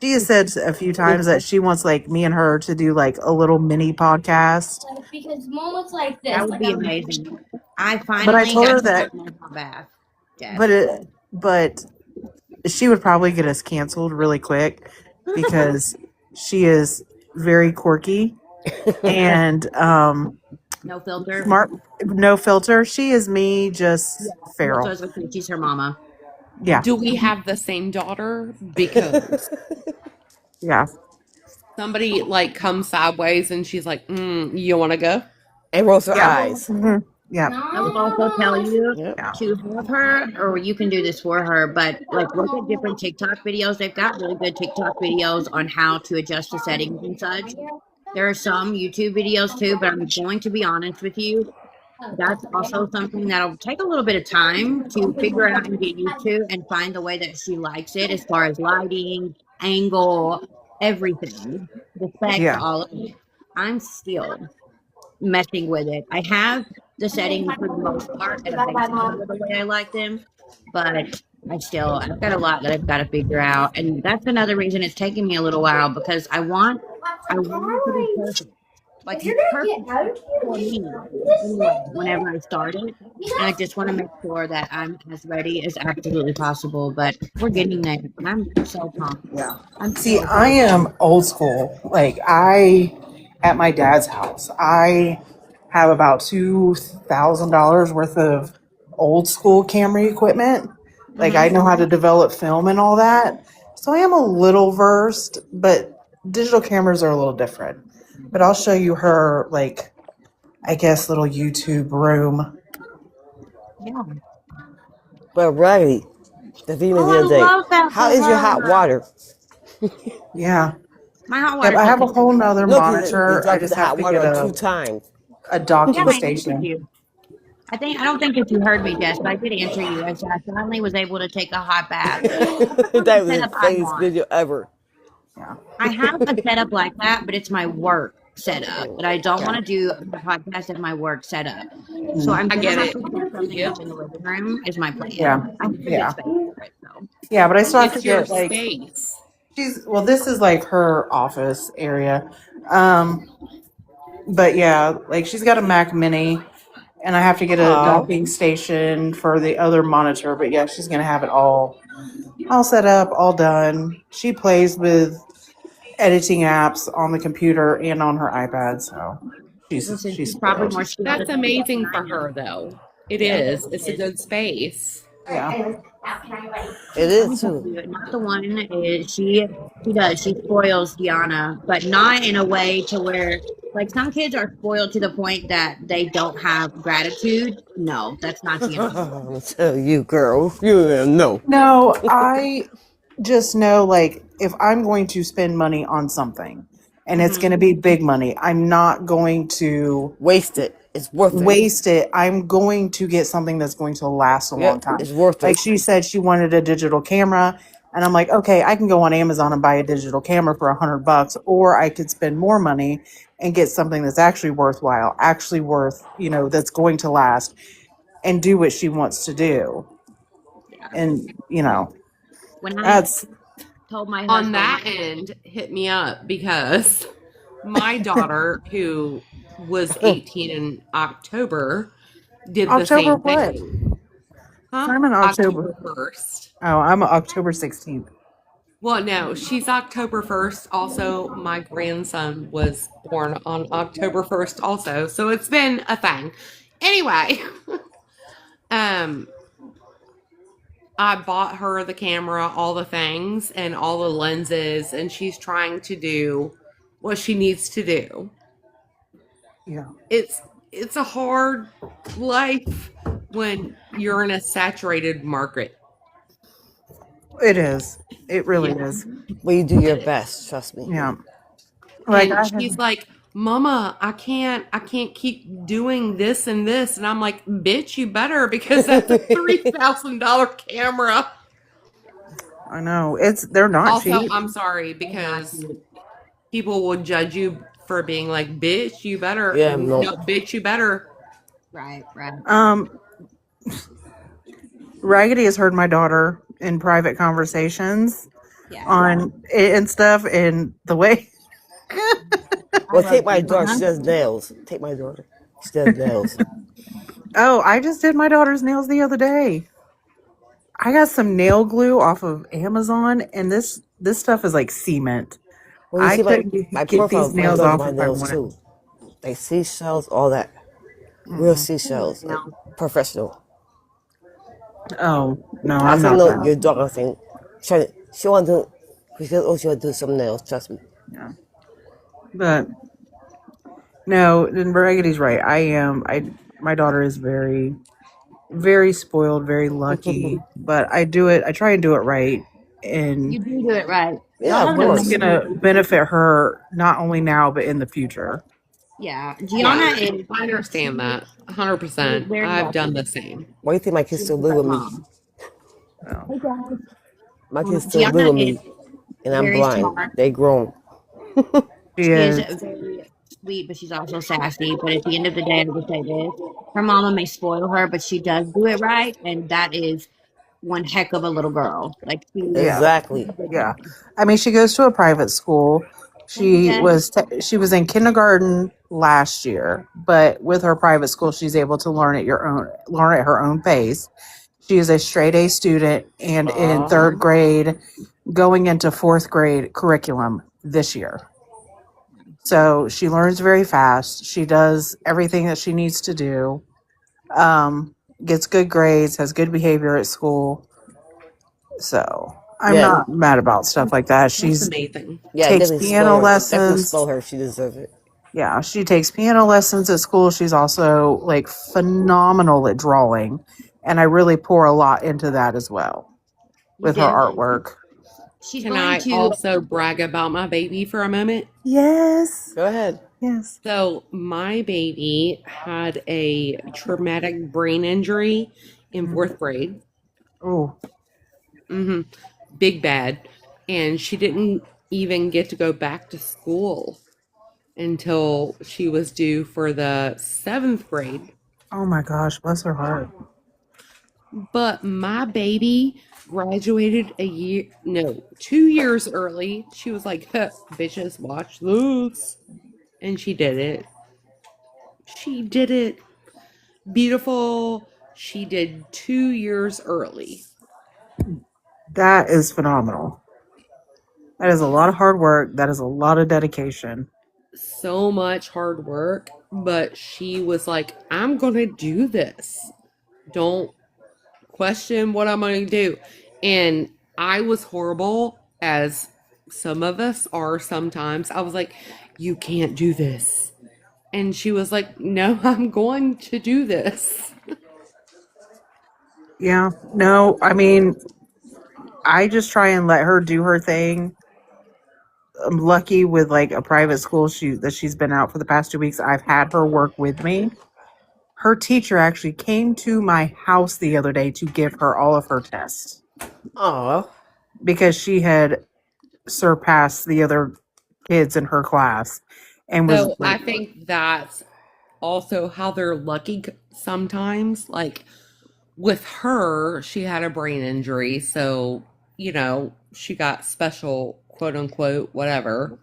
S13: She has said a few times that she wants like me and her to do like a little mini podcast.
S2: Because mom was like this.
S1: That would
S2: like,
S1: be amazing. I finally
S13: But I told her
S1: got
S13: that-
S1: to take my bath. Yes.
S13: But she would probably get us canceled really quick because she is very quirky and
S1: No filter.
S13: smart, no filter. She is me, just
S1: That's
S13: feral.
S1: what I was gonna say. She's her mama.
S13: Yeah.
S11: Do we have the same daughter? Because
S13: Yeah.
S11: somebody like comes sideways and she's like, you want to go?
S12: And rolls her
S13: Yeah.
S12: eyes.
S13: Mhm. Yeah.
S1: I will also tell you
S12: Yep.
S1: to have her, or you can do this for her, but like look at different TikTok videos. They've got really good TikTok videos on how to adjust the settings and such. There are some YouTube videos too, but I'm going to be honest with you. That's also something that'll take a little bit of time to figure out and get used to and find the way that she likes it as far as lighting, angle, everything, the specs,
S13: Yeah.
S1: all of it. I'm still messing with it. I have the settings for the most part at a basic level the way I like them, but I've got a lot that I've got to figure out, and that's another reason it's taking me a little while because I want it to be perfect. Like it's perfect for me anyway, whenever I start it. And I just want to make sure that I'm as ready as absolutely possible. But we're getting there. And I'm so pumped.
S13: Yeah.
S1: I'm
S13: See,
S1: so
S13: I am old school. Like at my dad's house, I have about $2,000 worth of old school camera equipment. Like I know how to develop film and all that. So I am a little versed, but digital cameras are a little different. But I'll show you her, like, I guess, little YouTube room.
S1: yeah.
S12: But Riley, the video the
S1: I
S12: other day.
S1: love that
S12: How
S1: for
S12: is your hot
S1: her.
S12: water?
S13: Yeah.
S1: My hot
S13: Yeah,
S1: water.
S13: but I have a whole nother
S12: Look,
S13: monitor. I just have
S12: hot
S13: to
S12: water
S13: get
S12: 2 times.
S13: a docking
S1: Yeah, I answered
S13: station.
S1: you. I don't think that you heard me, Jess, but I did answer you. I said I finally was able to take a hot bath.
S12: That was the
S1: Setup I
S12: funniest
S1: want.
S12: video ever.
S1: I have a setup like that, but it's my work setup. But I don't want to do the podcast at my work setup. So I'm
S11: I
S1: gonna
S11: get
S1: have
S11: it.
S1: to do something up in the living room is my plan.
S13: Yeah.
S1: I have to
S13: Yeah.
S1: get space for it, so.
S13: Yeah, but I still have to
S11: It's your
S13: get, like,
S11: space.
S13: this is like her office area. But yeah, like she's got a Mac Mini, and I have to get a docking station for the other monitor. But yeah, she's gonna have it all set up, all done. She plays with editing apps on the computer and on her iPad, so she's
S1: probably
S13: spoiled.
S1: more skilled
S11: That's
S1: at that
S11: amazing
S1: than
S11: for
S1: I
S11: her,
S1: am.
S11: though. It is. It's a good space.
S13: Yeah.
S12: It is too.
S1: Not the one is she spoils Diana, but not in a way to where like some kids are spoiled to the point that they don't have gratitude. No, that's not Diana.
S12: I'm gonna tell you, girl. You know.
S13: No, I just know, like, if I'm going to spend money on something and it's going to be big money, I'm not going to
S12: waste it. It's worth it.
S13: Waste it. I'm going to get something that's going to last a long time.
S12: It's worth it.
S13: Like she said, she wanted a digital camera, and I'm like, okay, I can go on Amazon and buy a digital camera for $100, or I could spend more money and get something that's actually worthwhile, actually worth, that's going to last, and do what she wants to do. And
S1: When I
S13: that's
S1: told my
S11: On
S1: husband
S11: that end, hit me up because my daughter, who was 18 in October, did the
S13: October
S11: same
S13: what?
S11: thing. Huh?
S13: I'm an October
S11: 1st.
S13: Oh, I'm October 16th.
S11: Well, no, she's October 1st. Also, my grandson was born on October 1st also. So it's been a thing. Anyway, I bought her the camera, all the things, and all the lenses, and she's trying to do what she needs to do.
S13: Yeah.
S11: It's a hard life when you're in a saturated market.
S13: It is. It really is.
S12: Well, you do your best. Trust me.
S13: Yeah.
S11: And she's like, Mama, I can't keep doing this and this. And I'm like, bitch, you better, because that's a $3,000 camera.
S13: I know. They're not
S11: Also,
S13: cheap.
S11: I'm sorry, because people will judge you for being like, bitch, you better.
S12: Yeah,
S11: no,
S12: no.
S11: bitch, you better.
S1: Right.
S13: Raggedy has heard my daughter in private conversations on it and stuff, and the way.
S12: Well, take my daughter. She does nails. Take my daughter. She does nails.
S13: Oh, I just did my daughter's nails the other day. I got some nail glue off of Amazon, and this stuff is like cement.
S12: Well, you
S13: I
S12: see
S13: couldn't
S12: my
S13: get
S12: profile
S13: these nails off
S12: my
S13: if I
S12: nails
S13: wanted.
S12: too. Like seashells, all that. Real seashells. Like, professional.
S13: Oh no,
S12: I
S13: I'm
S12: said,
S13: not
S12: no,
S13: that.
S12: your daughter thing. She want to, she said, oh, she want to do something else. Trust me.
S13: Yeah. But no, then Raggedy's right. I am. My daughter is very, very spoiled, very lucky. But I do it. I try and do it right, and
S1: You do it right.
S12: Yeah, of
S1: Y'all have an
S13: it's
S12: course.
S13: gonna
S1: amazing.
S13: benefit her not only now but in the future.
S1: Yeah,
S11: Yeah,
S1: Gianna is.
S11: I understand that
S1: She is
S11: 100%.
S1: very
S11: I've done
S1: lucky.
S11: the same.
S12: Why do you think my
S1: She
S12: kids
S1: has
S12: still
S1: a
S12: live
S1: great
S12: with me?
S1: mom.
S13: So,
S1: Hey guys.
S12: My kids still live
S1: Gianna
S12: with
S1: is
S12: me, and I'm
S1: very
S12: blind.
S1: smart.
S12: They grown.
S13: she
S1: She is
S13: is.
S1: very sweet, but she's also sassy. But at the end of the day, I will say this: her mama may spoil her, but she does do it right, and that is one heck of a little girl. Like
S13: Yeah,
S1: she's
S12: Exactly.
S1: a good
S13: yeah.
S1: kid.
S13: I mean, she goes to a private school.
S1: Okay.
S13: She was in kindergarten last year, but with her private school, she's able to learn at her own pace. She is a straight A student and in
S12: Aw.
S13: third grade, going into fourth grade curriculum this year. So she learns very fast. She does everything that she needs to do. Gets good grades, has good behavior at school. So I'm
S12: Yeah,
S13: not mad about stuff like that.
S11: That's
S13: She's
S11: amazing.
S12: yeah,
S13: takes
S12: definitely
S13: piano
S12: spoil her. Definitely spoil
S13: lessons.
S12: her. She deserves it.
S13: Yeah, she takes piano lessons at school. She's also like phenomenal at drawing. And I really pour a lot into that as well
S1: You
S13: with her
S1: do.
S13: artwork.
S1: She's
S11: Can
S1: going
S11: I
S1: to.
S11: also brag about my baby for a moment?
S13: Yes.
S12: Go ahead.
S13: Yes.
S11: So, my baby had a traumatic brain injury in fourth grade.
S13: Oh,
S11: hmm Big bad. And she didn't even get to go back to school until she was due for the seventh grade.
S13: oh my gosh, bless her heart.
S11: But my baby graduated 2 years early. She was like, huh, bitches, watch this. And she did it. She did it. Beautiful. She did 2 years early.
S13: That is phenomenal. That is a lot of hard work. That is a lot of dedication.
S11: So much hard work. But she was like, I'm going to do this. Don't question what I'm going to do. And I was horrible, as some of us are sometimes. I was like, you can't do this. And she was like, no, I'm going to do this.
S13: Yeah. No, I mean, I just try and let her do her thing. I'm lucky with like a private school she's been out for the past 2 weeks. I've had her work with me. Her teacher actually came to my house the other day to give her all of her tests
S12: Aw.
S13: because she had surpassed the other kids in her class and was
S11: So I
S13: like,
S11: think that's also how they're lucky sometimes. Like with her, she had a brain injury. So, she got special, quote unquote, whatever.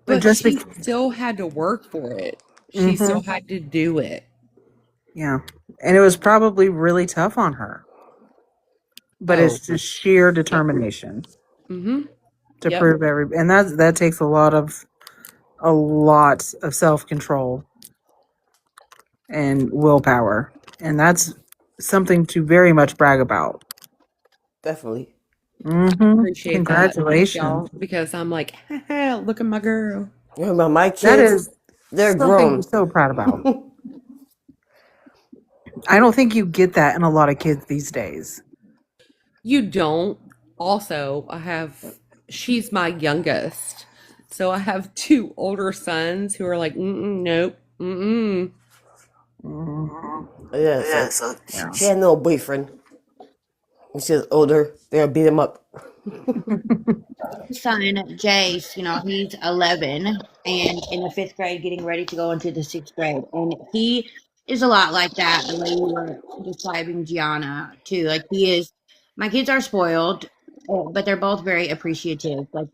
S13: but
S11: But
S13: just
S11: she
S13: because,
S11: still had to work for it. She still had to do it.
S13: yeah, and it was probably really tough on her, but
S11: Oh,
S13: it's just sheer
S11: yep.
S13: determination
S11: Mm-hmm.
S13: to
S11: Yep.
S13: prove and that takes a lot of self-control and willpower, and that's something to very much brag about.
S12: Definitely.
S11: Appreciate that. Thank
S13: Congratulations.
S11: y'all. Because I'm like, look at my girl.
S12: You know about my
S13: That
S12: kids?
S13: is
S12: They're
S13: something
S12: grown.
S13: I'm so proud about. I don't think you get that in a lot of kids these days.
S11: You don't. Also, she's my youngest. So I have two older sons who are like, nope,
S12: Yeah, so
S13: Yeah.
S12: she had no boyfriend. When she was older, they'll beat him up.
S1: Son Jace, he's 11 and in the fifth grade, getting ready to go into the sixth grade, and he is a lot like that. The way you were describing Gianna too, like he is. My kids are spoiled, but they're both very appreciative. Like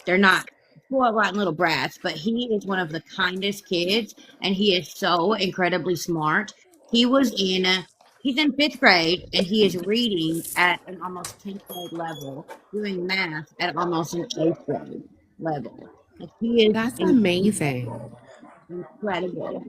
S1: they're not spoiled rotten little brats, but he is one of the kindest kids, and he is so incredibly smart. He's in fifth grade, and he is reading at an almost 10th grade level, doing math at almost an eighth grade level. Like he is
S11: that's
S1: incredible.
S11: amazing.
S1: incredible.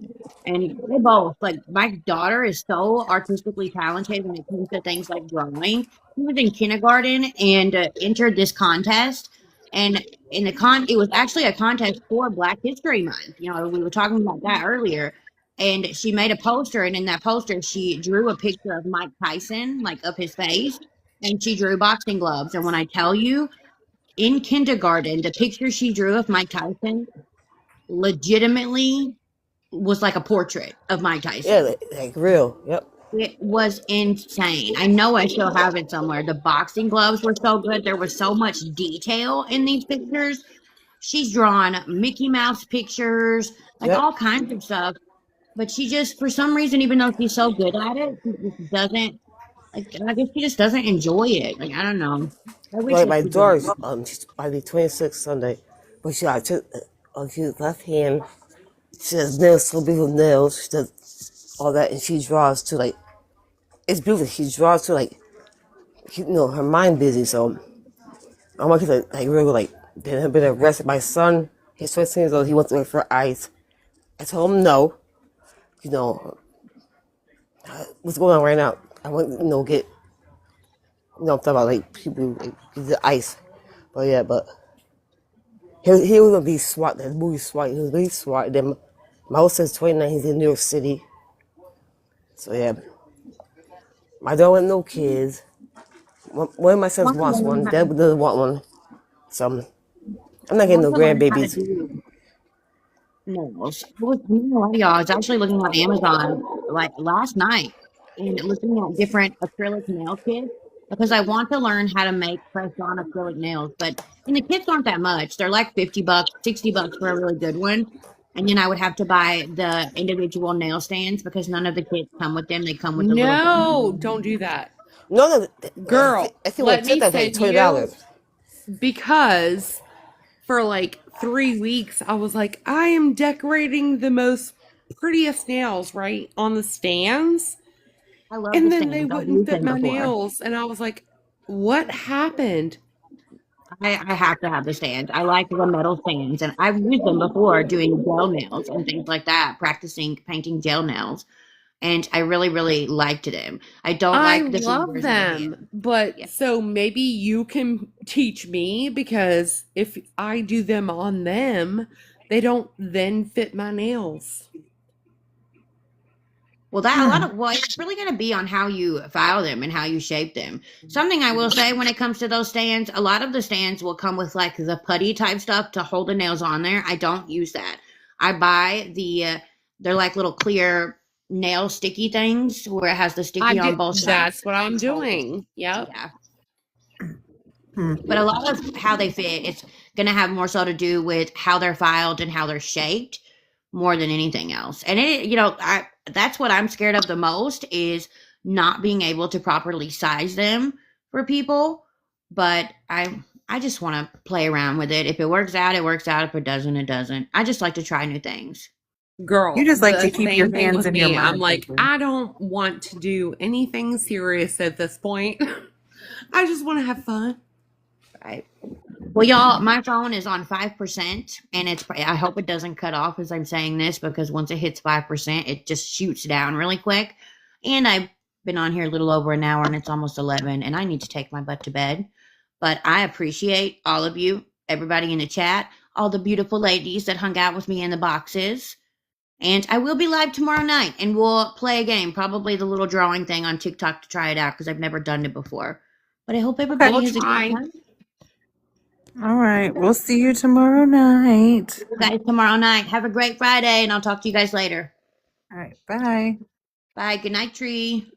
S1: And they both, like, my daughter is so artistically talented when it comes to things like drawing. She was in kindergarten and entered this contest. And it was actually a contest for Black History Month. You know, we were talking about that earlier. And she made a poster, and in that poster, she drew a picture of Mike Tyson, like of his face, and she drew boxing gloves. And when I tell you, in kindergarten, the picture she drew of Mike Tyson legitimately was like a portrait of Mike Tyson.
S12: Yeah, like real. Yep.
S1: It was insane. I know I still have it somewhere. The boxing gloves were so good. There was so much detail in these pictures. She's drawn Mickey Mouse pictures, like all kinds of stuff. But she just, for some reason, even though she's so good at it, she just doesn't, like, I guess she just doesn't enjoy it. Like, I don't know.
S12: Like my daughter's, she's might be 26 Sunday, but she on her left hand, she does nails, so beautiful nails. She does all that, and she draws too. Like, it's beautiful. She draws too. Like, her mind busy. So I'm like, really like been arrested. My son, he's 16 years old. He wants to work for ICE. I told him no. What's going on right now? I want get. I'm talking about like people like the ICE, but he was gonna be SWAT. That movie SWAT. He was really SWAT. Then my old son's 29. He's in New York City. So yeah, my daughter want no kids. One of my sons wants one. Dad doesn't want one. So I'm not getting no grandbabies.
S1: No, y'all. I was actually looking on Amazon like last night and looking at different acrylic nail kits because I want to learn how to make press-on acrylic nails. But the kits aren't that much. They're like $50, $60 for a really good one. And then I would have to buy the individual nail stands because none of the kits come with them. They come with the little.
S11: No, don't do that.
S12: No,
S11: girl.
S12: I feel like $20.
S11: Because for like 3 weeks, I was like, I am decorating the most prettiest nails, right, on the stands.
S1: I love
S11: and
S1: the
S11: then
S1: stands.
S11: they wouldn't fit my nails. And I was like, what happened?
S1: I have to have the stands. I like the metal stands, and I've used them before doing gel nails and things like that, practicing painting gel nails. And I really, really liked them. I
S11: love them, but so maybe you can teach me because if I do them on them, they don't then fit my nails.
S1: Well, it's really going to be on how you file them and how you shape them. Something I will say when it comes to those stands, a lot of the stands will come with like the putty type stuff to hold the nails on there. I don't use that. I buy they're like little clear nail sticky things where it has the sticky on both sides.
S11: That's what I'm doing. Yep.
S1: Yeah. But a lot of how they fit, it's going to have more so to do with how they're filed and how they're shaped more than anything else. And that's what I'm scared of the most is not being able to properly size them for people. But I just want to play around with it. If it works out, it works out. If it doesn't, it doesn't. I just like to try new things.
S11: Girl,
S14: you just like to keep your hands in your mouth.
S11: I'm like, I don't want to do anything serious at this point. I just want to have fun.
S1: Right. Well, y'all, my phone is on 5%, and I hope it doesn't cut off as I'm saying this because once it hits 5%, it just shoots down really quick. And I've been on here a little over an hour, and it's almost 11, and I need to take my butt to bed. But I appreciate all of you, everybody in the chat, all the beautiful ladies that hung out with me in the boxes. And I will be live tomorrow night, and we'll play a game, probably the little drawing thing on TikTok to try it out because I've never done it before. But I hope everybody has a good time.
S14: All right. We'll see you tomorrow night.
S1: Guys, tomorrow night. Have a great Friday, and I'll talk to you guys later.
S14: All right. Bye.
S1: Bye. Good night, Tree.